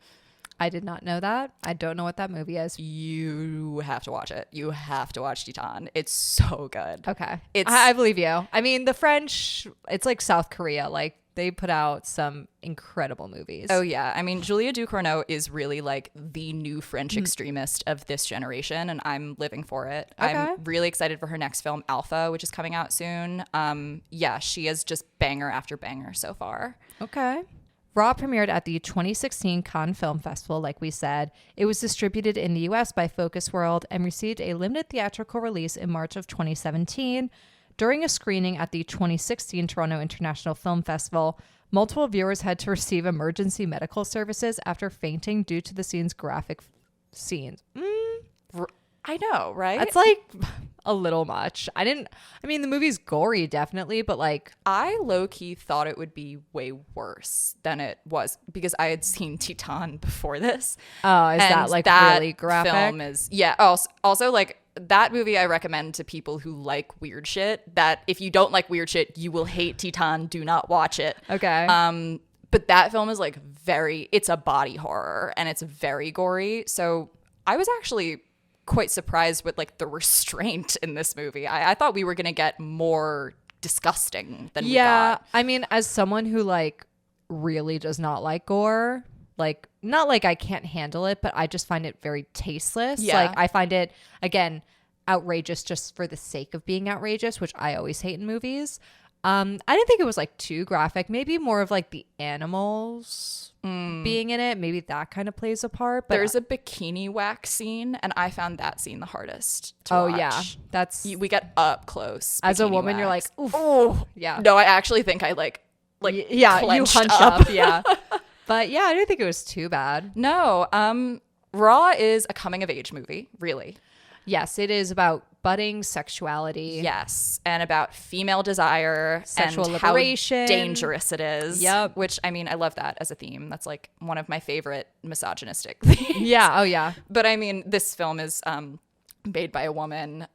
I did not know that. I don't know what that movie is. You have to watch it. You have to watch Titan. It's so good. Okay. It's I believe you. I mean, the French, it's like South Korea. Like, they put out some incredible movies. Oh, yeah. I mean, Julia Ducournau is really like the new French extremist of this generation, and I'm living for it. Okay. I'm really excited for her next film, Alpha, which is coming out soon. Yeah, she is just banger after banger so far. Okay. Raw premiered at the 2016 Cannes Film Festival, like we said. It was distributed in the US by Focus World and received a limited theatrical release in March of 2017. During a screening at the 2016 Toronto International Film Festival, multiple viewers had to receive emergency medical services after fainting due to the scene's graphic scenes. I know, right? That's like a little much. I mean, the movie's gory, definitely, but like, I low-key thought it would be way worse than it was because I had seen Titan before this. oh, is And that like that really graphic? film is, yeah. Also, like, that movie I recommend to people who like weird shit, that if you don't like weird shit, you will hate Titan. Do not watch it. Okay. But that film is like it's a body horror and it's very gory. So I was actually quite surprised with like the restraint in this movie. I thought we were going to get more disgusting than we got. I mean, as someone who like really does not like gore, like not like I can't handle it, but I just find it very tasteless. Yeah. Like I find it, again, outrageous just for the sake of being outrageous, which I always hate in movies. I didn't think it was like too graphic. Maybe more of like the animals being in it. Maybe that kind of plays a part. But There's a bikini wax scene, and I found that scene the hardest to oh watch. yeah, that's We get up close. as a bikini woman, you're like, wax. oof. Oh Yeah. No, I actually think I like Yeah, you clenched hunch up. Yeah. But yeah, I didn't think it was too bad. No, Raw is a coming of age movie, really. Yes, it is about budding sexuality. Yes, and about female desire, Sexual and liberation. how dangerous it is. Yep. Which, I mean, I love that as a theme. That's like one of my favorite misogynistic themes. Yeah. Oh yeah. But I mean, this film is made by a woman,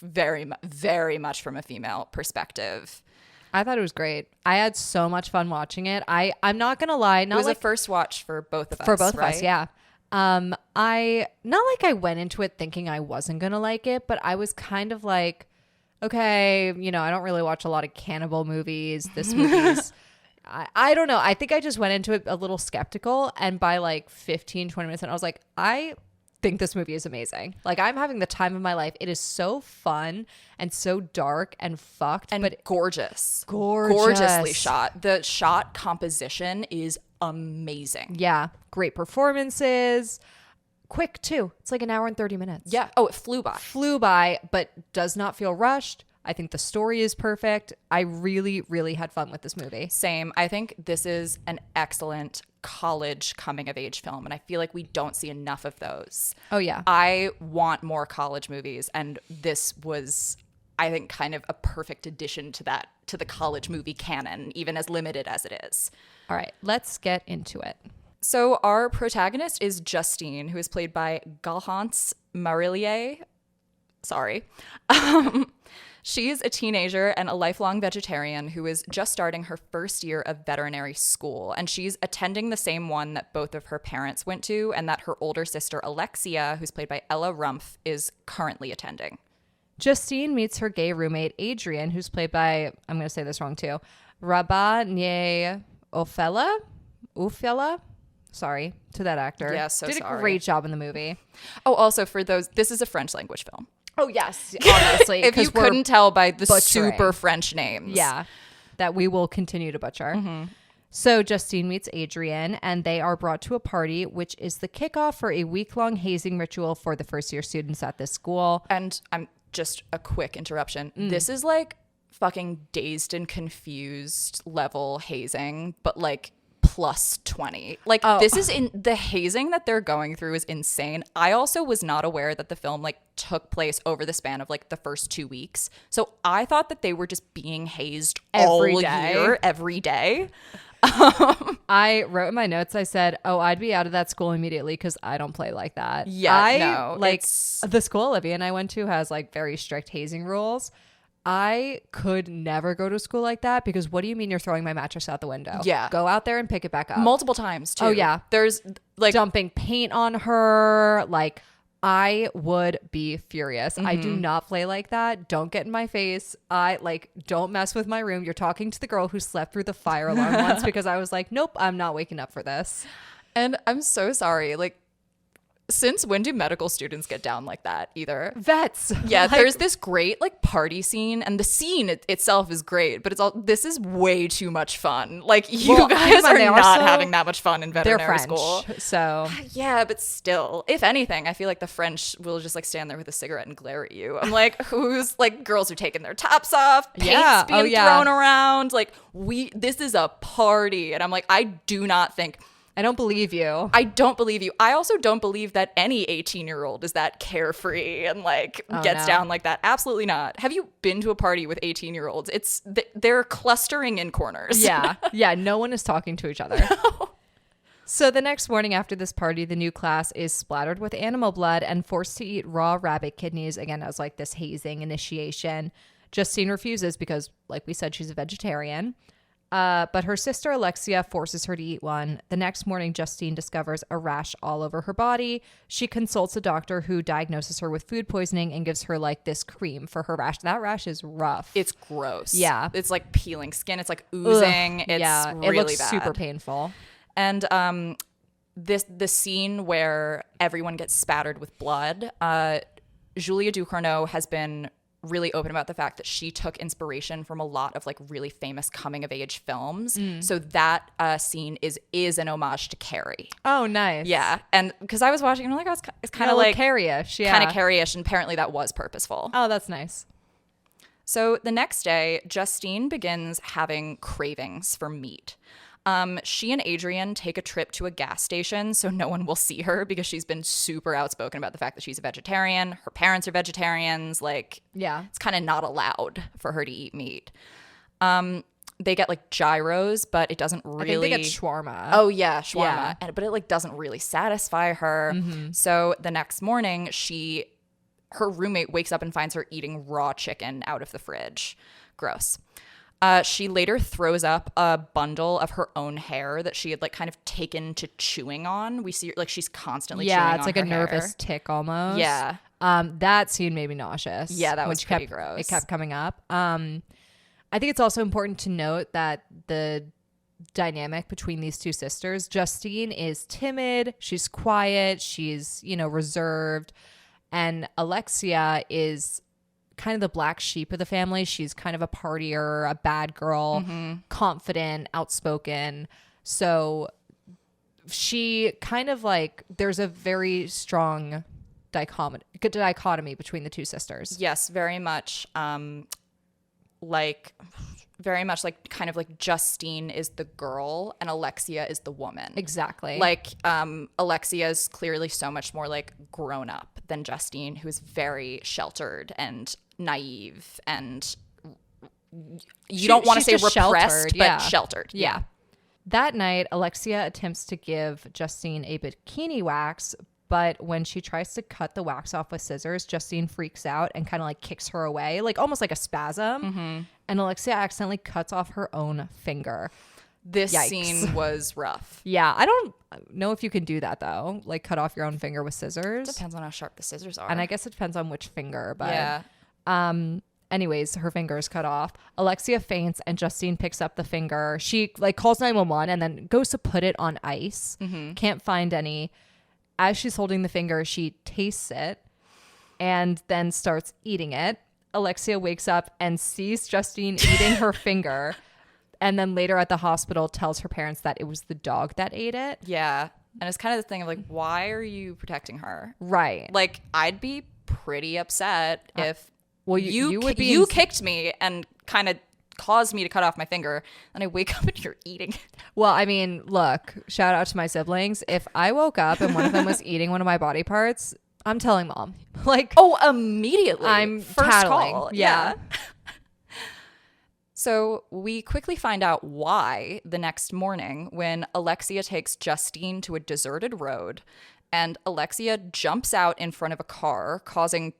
very much from a female perspective. I thought it was great. I had so much fun watching it. I'm not gonna lie, It was a first watch for both of us. for both of right? us, yeah. I not like I went into it thinking I wasn't gonna like it, but I was kind of like, okay, you know, I don't really watch a lot of cannibal movies. This movie's I don't know. I think I just went into it a little skeptical, and by like 15, 20 minutes in, I was like, I think this movie is amazing. Like, I'm having the time of my life. It is so fun and so dark and fucked, And but gorgeous. gorgeous. Gorgeously shot. The shot composition is amazing. Yeah, great performances. Quick too. It's like an hour and 30 minutes. Yeah. Oh, it flew by. Flew by, but does not feel rushed. I think the story is perfect. I really, really had fun with this movie. Same. I think this is an excellent college coming of age film, and I feel like we don't see enough of those. Oh yeah. I want more college movies, and this was, I think, kind of a perfect addition to that, to the college movie canon, even as limited as it is. All right, let's get into it. So our protagonist is Justine, who is played by Galhance Marillier. Sorry. She's a teenager and a lifelong vegetarian who is just starting her first year of veterinary school, and she's attending the same one that both of her parents went to and that her older sister Alexia, who's played by Ella Rumpf, is currently attending. Justine meets her gay roommate Adrian, who's played by, I'm going to say this wrong too, Rabah Ufela. Sorry to that actor. Yeah, so Did a sorry. great job in the movie. Oh, also for those, this is a French language film. Oh yes, obviously. If you couldn't tell by the butchering. super French names. Yeah, that we will continue to butcher. So Justine meets Adrian, and they are brought to a party, which is the kickoff for a week-long hazing ritual for the first-year students at this school. And I'm just a quick interruption. This is like fucking dazed and confused level hazing, but like plus 20. Like this is in the hazing that they're going through is insane. I also was not aware that the film like took place over the span of like the first 2 weeks. So I thought that they were just being hazed Every all day. year, every day. I wrote in my notes, I said, I'd be out of that school immediately because I don't play like that. Yeah, like the school Olivia and I went to has like very strict hazing rules. I could never go to a school like that because what do you mean you're throwing my mattress out the window? Yeah. Go out there and pick it back up. Multiple times too. Oh, yeah. There's like dumping paint on her. Like, I would be furious. I do not play like that. Don't get in my face. Don't mess with my room. You're talking to the girl who slept through the fire alarm once because I was like, nope, I'm not waking up for this. And I'm so sorry. Like, since when do medical students get down like that either? Vets. Yeah, there's this great like party scene, and the scene itself is great, but this is way too much fun. Like, you guys are not having that much fun in veterinary school. So yeah, but still, if anything, I feel like the French will just like stand there with a cigarette and glare at you. I'm like, who's like girls are taking their tops off, paint's being thrown around. Like, this is a party, and I'm like, I don't believe you. I don't believe you. I also don't believe that any 18-year-old is that carefree and like gets down like that. Absolutely not. Have you been to a party with 18-year-olds? They're clustering in corners. Yeah. Yeah. No one is talking to each other. No. So the next morning after this party, the new class is splattered with animal blood and forced to eat raw rabbit kidneys, again, as like this hazing initiation. Justine refuses because, like we said, she's a vegetarian. But her sister Alexia forces her to eat one. The next morning, Justine discovers a rash all over her body. She consults a doctor who diagnoses her with food poisoning and gives her like this cream for her rash. That rash is rough. It's gross. Yeah. It's like peeling skin. It's like oozing. It's really it looks bad. super painful. And the scene where everyone gets spattered with blood, Julia Ducournau has been really open about the fact that she took inspiration from a lot of like really famous coming of age films. So that scene is an homage to Carrie. Oh, nice. Yeah. And because I was watching and I'm like, oh, it's kind of like Carrie-ish. Yeah. Kind of Carrie-ish, and apparently that was purposeful. Oh, that's nice. So the next day, Justine begins having cravings for meat. She and Adrian take a trip to a gas station so no one will see her because she's been super outspoken about the fact that she's a vegetarian. Her parents are vegetarians. Like, yeah, it's kind of not allowed for her to eat meat. They get like gyros, but it doesn't really. I think they get shawarma. Oh yeah, shawarma. Yeah. But it like doesn't really satisfy her. So the next morning, her roommate wakes up and finds her eating raw chicken out of the fridge. Gross. She later throws up a bundle of her own hair that she had like kind of taken to chewing on. We see like she's constantly chewing on her hair. Yeah, it's like a nervous tick almost. Yeah. That scene made me nauseous. Yeah, that was pretty gross. It kept coming up. I think it's also important to note that the dynamic between these two sisters, Justine is timid, she's quiet, she's, reserved, and Alexia is kind of the black sheep of the family. She's kind of a partier, a bad girl, confident, outspoken. So she kind of like, there's a very strong dichotomy between the two sisters. Yes, very much. Very much like kind of like Justine is the girl and Alexia is the woman. Exactly. Like Alexia is clearly so much more like grown up than Justine, who is very sheltered and naive and you don't want to say repressed, but sheltered. Yeah. That night, Alexia attempts to give Justine a bikini wax, but when she tries to cut the wax off with scissors, Justine freaks out and kind of like kicks her away, like almost like a spasm. And Alexia accidentally cuts off her own finger. This scene was rough. Yeah, I don't know if you can do that though, like cut off your own finger with scissors. Depends on how sharp the scissors are. And I guess it depends on which finger, but yeah. Anyways, her finger is cut off. Alexia faints and Justine picks up the finger. She like calls 911 and then goes to put it on ice. Can't find any. As she's holding the finger, she tastes it and then starts eating it. Alexia wakes up and sees Justine eating her finger. And then later at the hospital tells her parents that it was the dog that ate it. Yeah. And it's kind of the thing of like, why are you protecting her? Right. Like, I'd be pretty upset if you would be you kicked me and kind of caused me to cut off my finger, and I wake up and you're eating it. Well, I mean, look, shout out to my siblings. If I woke up and one of them was eating one of my body parts, I'm telling mom. Like, oh, immediately. I'm first tattling. call. Yeah. So we quickly find out why the next morning when Alexia takes Justine to a deserted road, and Alexia jumps out in front of a car, causing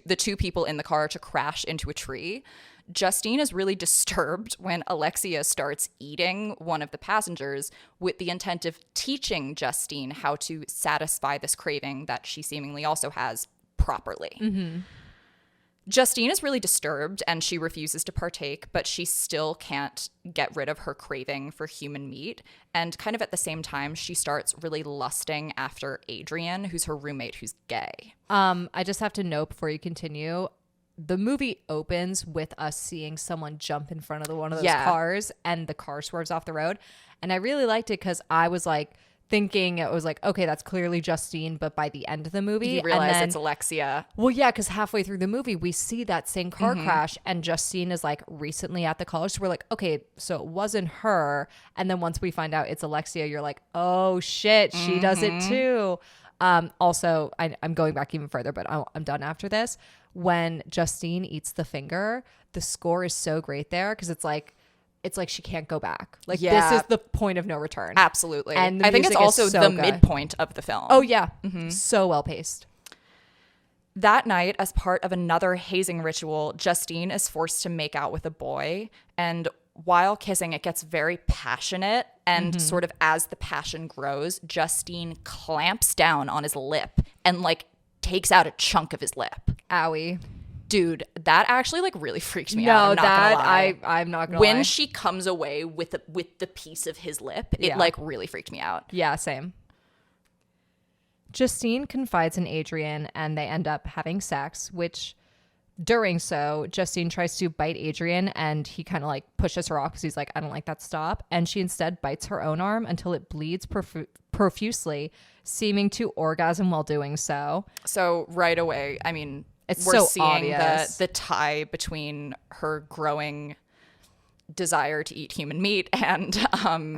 the two people in the car to crash into a tree. Justine is really disturbed when Alexia starts eating one of the passengers with the intent of teaching Justine how to satisfy this craving that she seemingly also has properly. Mm-hmm. Justine is really disturbed and she refuses to partake, but she still can't get rid of her craving for human meat. And kind of at the same time, she starts really lusting after Adrian, who's her roommate, who's gay. I just have to note before you continue, the movie opens with us seeing someone jump in front of one of those cars and the car swerves off the road. And I really liked it because I was like, thinking it was like, okay, that's clearly Justine, but by the end of the movie, you realize it's Alexia. Well, yeah, because halfway through the movie, we see that same car crash, and Justine is like recently at the college. So we're like, okay, so it wasn't her. And then once we find out it's Alexia, you're like, oh shit, she does it too. Also, I'm going back even further, but I'm done after this. When Justine eats the finger, the score is so great there because it's like she can't go back. Like, this is the point of no return. Absolutely. And I think it's also so the good. midpoint of the film. Oh, yeah. So well paced. That night, as part of another hazing ritual, Justine is forced to make out with a boy. And while kissing, it gets very passionate. And sort of as the passion grows, Justine clamps down on his lip and like takes out a chunk of his lip. Owie. Dude, that actually like really freaked me out. I'm not gonna lie. I'm not gonna when lie. she comes away with the piece of his lip, it like really freaked me out. Yeah, same. Justine confides in Adrian and they end up having sex, which during Justine tries to bite Adrian and he kind of like pushes her off because he's like, I don't like that, stop. And she instead bites her own arm until it bleeds profusely, seeming to orgasm while doing so. So right away, I mean, we're so seeing obvious. the tie between her growing desire to eat human meat and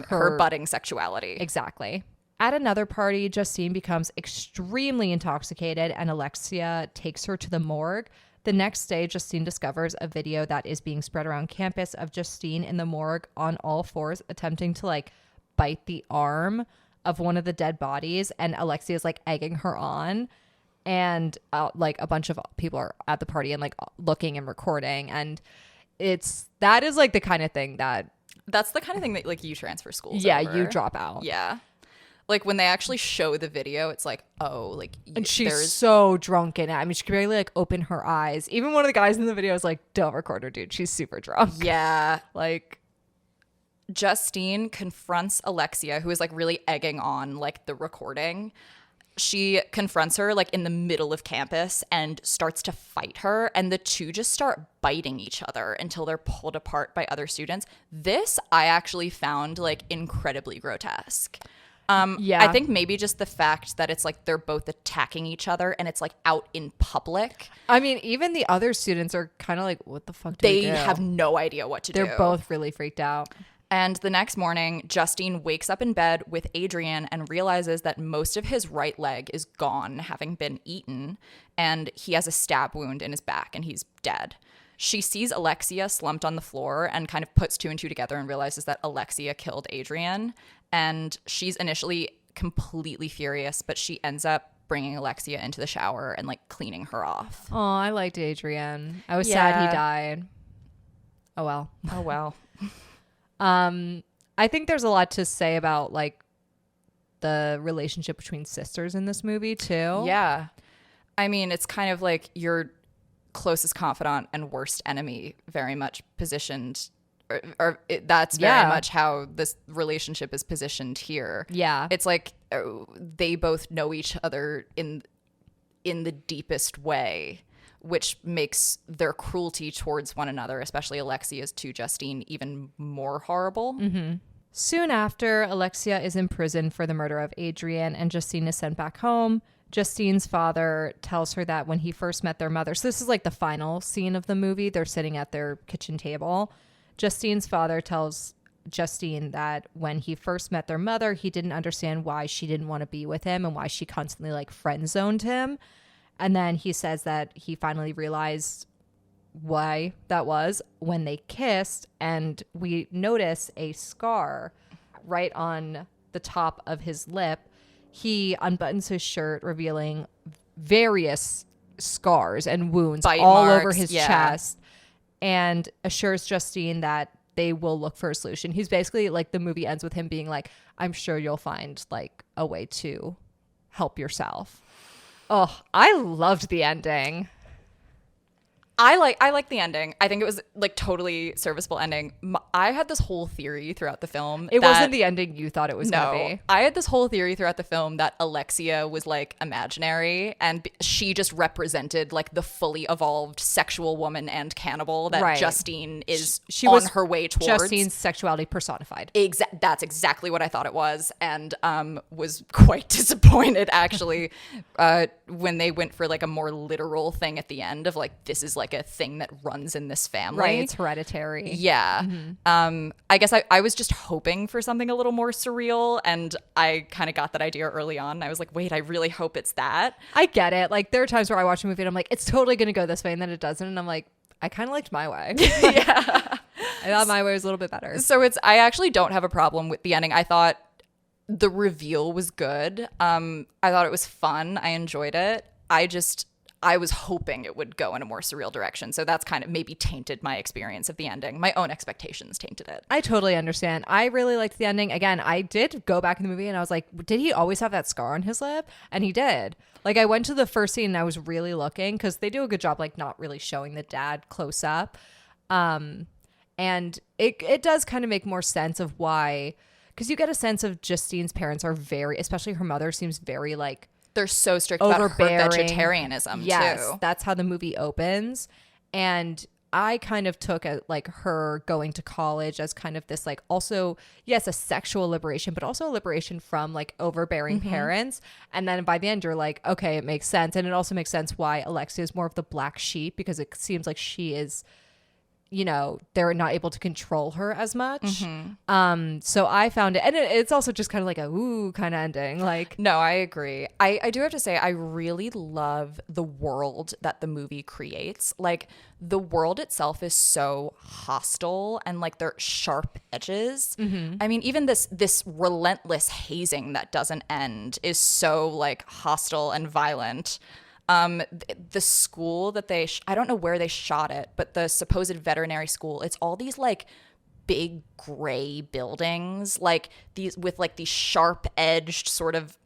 her budding sexuality. Exactly. At another party, Justine becomes extremely intoxicated and Alexia takes her to the morgue. The next day, Justine discovers a video that is being spread around campus of Justine in the morgue on all fours attempting to like bite the arm of one of the dead bodies, and Alexia is like egging her on. And like a bunch of people are at the party and like looking and recording, and that is like the kind of thing that's the kind of thing that like you transfer schools over. You drop out. Yeah, like when they actually show the video, it's like, oh, like and she's so drunk in it. I mean, she can barely like open her eyes. Even one of the guys in the video is like, don't record her, dude, she's super drunk. Yeah. Like, Justine confronts Alexia, who is like really egging on like the recording. She confronts her like in the middle of campus and starts to fight her, and the two just start biting each other until they're pulled apart by other students. This I actually found like incredibly grotesque. I think maybe just the fact that it's like they're both attacking each other and it's like out in public. I mean, even the other students are kind of like, what the fuck do we do? They have no idea what to do. They're both really freaked out. And the next morning, Justine wakes up in bed with Adrian and realizes that most of his right leg is gone, having been eaten, and he has a stab wound in his back and he's dead. She sees Alexia slumped on the floor and kind of puts two and two together and realizes that Alexia killed Adrian. And she's initially completely furious, but she ends up bringing Alexia into the shower and like cleaning her off. Oh, I liked Adrian. I was sad he died. Oh, well. Oh, well. I think there's a lot to say about like the relationship between sisters in this movie too. Yeah. I mean, it's kind of like your closest confidant and worst enemy, very much positioned, that's very much how this relationship is positioned here. Yeah. It's like they both know each other in the deepest way, which makes their cruelty towards one another, especially Alexia's to Justine, even more horrible. Soon after, Alexia is imprisoned for the murder of Adrian, and Justine is sent back home. Justine's father tells her that when he first met their mother, so this is like the final scene of the movie, they're sitting at their kitchen table. Justine's father tells Justine that when he first met their mother, he didn't understand why she didn't want to be with him and why she constantly like friend zoned him. And then he says that he finally realized why that was when they kissed, and we notice a scar right on the top of his lip. He unbuttons his shirt, revealing various scars and wounds Bite all marks, over his chest, and assures Justine that they will look for a solution. He's basically like, the movie ends with him being like, I'm sure you'll find like a way to help yourself. Oh, I loved the ending. I like the ending. I think it was like totally serviceable ending. I had this whole theory throughout the film. It wasn't the ending you thought it was going to be. I had this whole theory throughout the film that Alexia was like imaginary, and she just represented like the fully evolved sexual woman and cannibal that Justine is she on was her way towards. Justine's sexuality personified. That's exactly what I thought it was, and was quite disappointed actually when they went for like a more literal thing at the end of like, this is like a thing that runs in this family. Right, it's hereditary. Yeah. I guess I was just hoping for something a little more surreal, and I kind of got that idea early on. And I was like, wait, I really hope it's that. I get it. Like, there are times where I watch a movie and I'm like, it's totally going to go this way, and then it doesn't. And I'm like, I kind of liked my way. Yeah. I thought my way was a little bit better. So I actually don't have a problem with the ending. I thought the reveal was good. I thought it was fun. I enjoyed it. I was hoping it would go in a more surreal direction. So that's kind of maybe tainted my experience of the ending. My own expectations tainted it. I totally understand. I really liked the ending. Again, I did go back in the movie and I was like, did he always have that scar on his lip? And he did. Like, I went to the first scene and I was really looking, because they do a good job like not really showing the dad close up. And it does kind of make more sense of why, because you get a sense of Justine's parents are very, especially her mother seems very like, they're so strict about her vegetarianism, yes, too. That's how the movie opens. And I kind of took like her going to college as kind of this like, also, yes, a sexual liberation, but also a liberation from like overbearing parents. And then by the end, you're like, okay, it makes sense. And it also makes sense why Alexia is more of the black sheep, because it seems like she is, you know, they're not able to control her as much. So I found it, and it's also just kind of like a ooh kind of ending. Like, no, I agree. I do have to say, I really love the world that the movie creates. Like, the world itself is so hostile, and like their sharp edges. I mean, even this relentless hazing that doesn't end is so like hostile and violent. The school that I don't know where they shot it, but the supposed veterinary school, it's all these like big gray buildings, like these with like these sharp edged sort of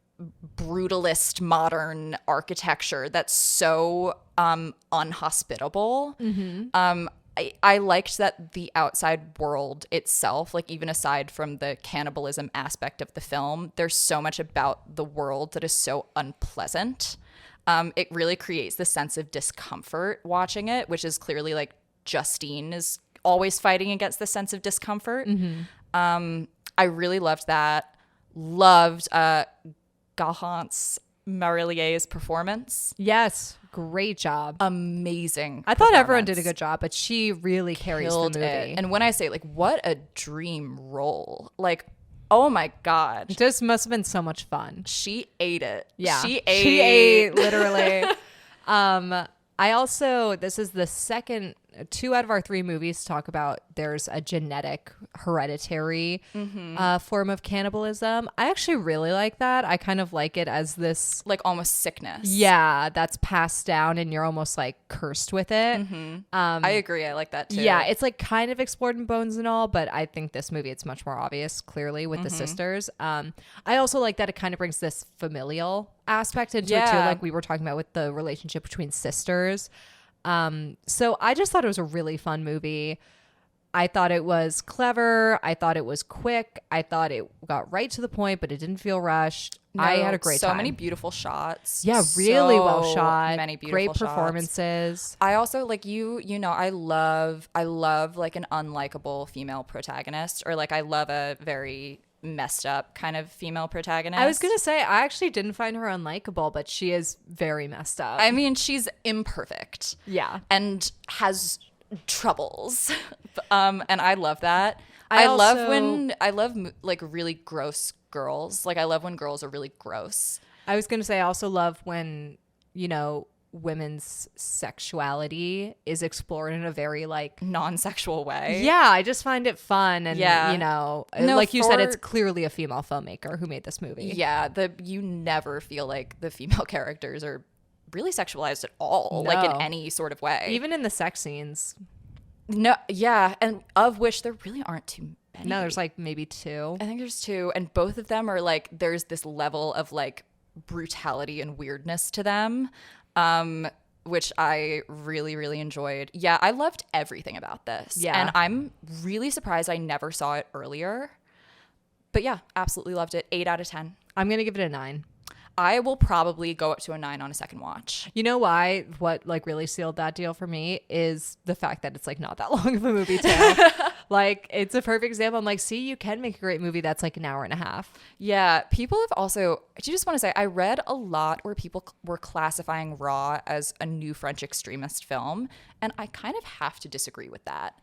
brutalist modern architecture that's so unhospitable. I liked that the outside world itself, like even aside from the cannibalism aspect of the film, there's so much about the world that is so unpleasant. It really creates the sense of discomfort watching it, which is clearly like Justine is always fighting against the sense of discomfort. I really loved that. Loved Galhant's Marillier's performance. yes, great job. Amazing. I thought everyone did a good job, but she really carries the movie. And when I say like, what a dream role, like, oh my God. This must have been so much fun. She ate it. Yeah. She She ate. ate literally. I also, this is the second, 2 out of our 3 movies talk about there's a genetic hereditary form of cannibalism. I actually really like that. I kind of like it as this, Like almost sickness. yeah, that's passed down and you're almost like cursed with it. I agree. I like that too. Yeah, it's like kind of explored in Bones and all, but I think this movie, it's much more obvious, clearly, with the sisters. I also like that it kind of brings this familial aspect into it too, like we were talking about with the relationship between sisters. So I just thought it was a really fun movie. I thought it was clever. I thought it was quick. I thought it got right to the point, but it didn't feel rushed. I had a great time. So many beautiful shots. Yeah, really well So shot. many beautiful great shots. performances. I also like I love like an unlikable female protagonist, or like I love a very messed up kind of female protagonist. I was gonna say I actually didn't find her unlikable, but she is very messed up. I mean, she's imperfect. Yeah. And has troubles. And I love that. I love like really gross girls. Like I love when girls are really gross. I was gonna say I also love when, women's sexuality is explored in a very like non-sexual way. Yeah, I just find it fun, and like you said, it's clearly a female filmmaker who made this movie. Yeah, you never feel like the female characters are really sexualized at all, like in any sort of way. Even in the sex scenes. No, yeah, and of which there really aren't too many. No, there's like maybe 2. I think there's 2, and both of them are like there's this level of like brutality and weirdness to them. Which I really, really enjoyed. Yeah, I loved everything about this. Yeah. And I'm really surprised I never saw it earlier. But yeah, absolutely loved it. 8 out of 10. I'm going to give it a 9. I will probably go up to a 9 on a second watch. You know why? What like really sealed that deal for me is the fact that it's like not that long of a movie too. Like it's a perfect example. I'm like, see, you can make a great movie that's like an hour and a half. Yeah, people have also, I just want to say, I read a lot where people were classifying Raw as a new French extremist film, and I kind of have to disagree with that.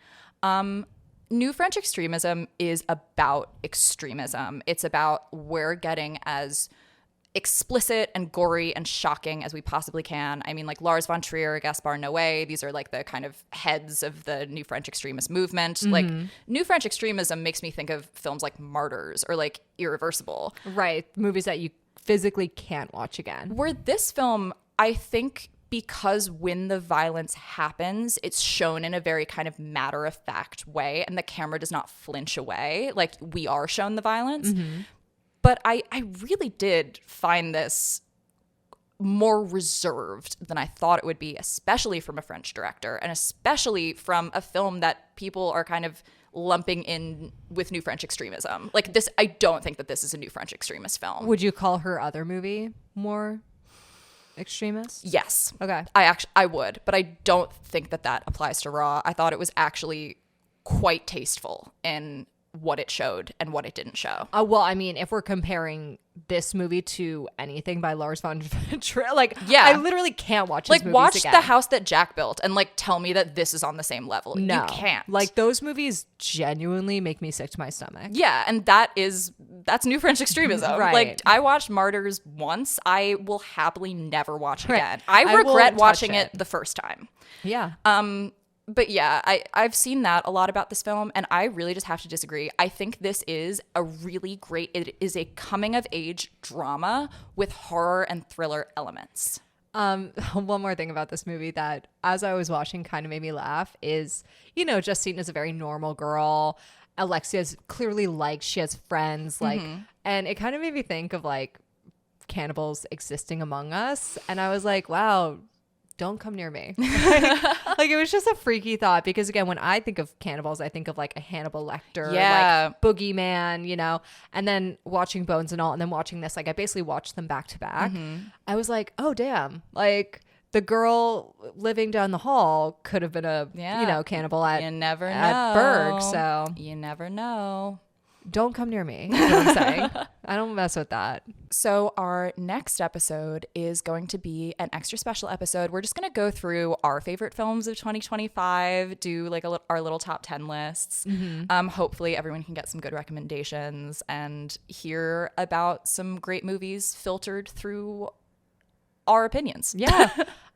New French extremism is about extremism. It's about we're getting as explicit and gory and shocking as we possibly can. I mean, like Lars von Trier, Gaspar Noé, these are like the kind of heads of the New French Extremist movement. Mm-hmm. Like New French Extremism makes me think of films like Martyrs or like Irreversible. Right. Movies that you physically can't watch again. Where this film, I think because when the violence happens, it's shown in a very kind of matter-of-fact way and the camera does not flinch away. Like we are shown the violence. Mm-hmm. But I really did find this more reserved than I thought it would be, especially from a French director and especially from a film that people are kind of lumping in with New French Extremism. Like this, I don't think that this is a New French Extremist film. Would you call her other movie more extremist? Yes. Okay. I would, but I don't think that applies to Raw. I thought it was actually quite tasteful in what it showed and what it didn't show. Well, I mean, if we're comparing this movie to anything by Lars von Trier, like, yeah, I literally can't watch his movies watch again. The House That Jack Built and like tell me that this is on the same level. No, you can't. Like those movies genuinely make me sick to my stomach. Yeah, and that's New French Extremism. Right. Like I watched Martyrs once. I will happily never watch it again. I regret watching it the first time. Yeah. But yeah, I've seen that a lot about this film, and I really just have to disagree. I think this is a really great, it is a coming-of-age drama with horror and thriller elements. One more thing about this movie that, as I was watching, kind of made me laugh is, Justine is a very normal girl. Alexia's clearly liked, she has friends, like, and it kind of made me think of, like, cannibals existing among us, and I was like, wow, don't come near me. Like it was just a freaky thought because again, when I think of cannibals, I think of like a Hannibal Lecter, like boogeyman, and then watching Bones and all, and then watching this, like I basically watched them back to back. I was like, oh damn, like the girl living down the hall could have been a cannibal at Berg. So you never know. Don't come near me. That's what I'm saying. I don't mess with that. So our next episode is going to be an extra special episode. We're just going to go through our favorite films of 2025, do like our little top 10 lists. Hopefully everyone can get some good recommendations and hear about some great movies filtered through our opinions. Yeah.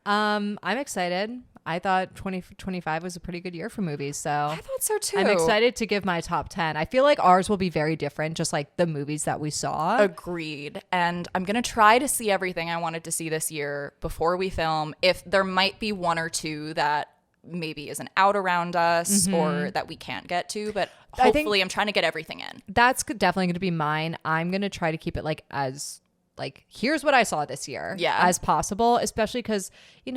I'm excited. I thought 2025 was a pretty good year for movies. So I thought so too. I'm excited to give my top 10. I feel like ours will be very different, just like the movies that we saw. Agreed. And I'm going to try to see everything I wanted to see this year before we film. If there might be one or two that maybe isn't out around us or that we can't get to, but hopefully I'm trying to get everything in. That's definitely going to be mine. I'm going to try to keep it like here's what I saw this year as possible, especially because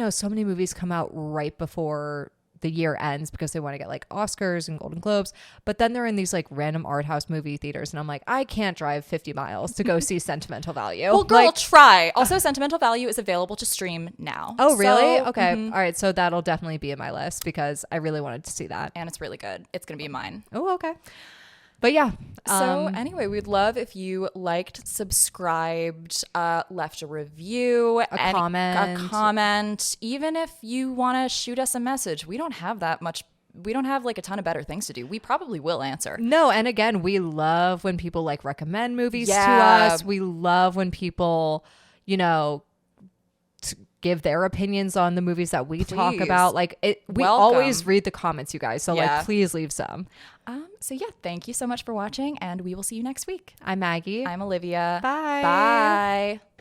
so many movies come out right before the year ends because they want to get like Oscars and Golden Globes. But then they're in these like random art house movie theaters. And I'm like, I can't drive 50 miles to go see Sentimental Value. Well, girl, like, try. Also, Sentimental Value is available to stream now. oh, really? So, Okay. All right. So that'll definitely be in my list because I really wanted to see that. And it's really good. It's going to be mine. Oh, okay. But yeah. So anyway, we'd love if you liked, subscribed, left a review, a comment. Even if you want to shoot us a message, we don't have that much. We don't have like a ton of better things to do. We probably will answer. No, and again, we love when people like recommend movies to Yeah. us. We love when people, you know, give their opinions on the movies that we talk Please. about. Like we Welcome. always read the comments, you guys. So Yeah. like, please leave some. So yeah, thank you so much for watching, and we will see you next week. I'm Maggie. I'm Olivia. Bye. Bye.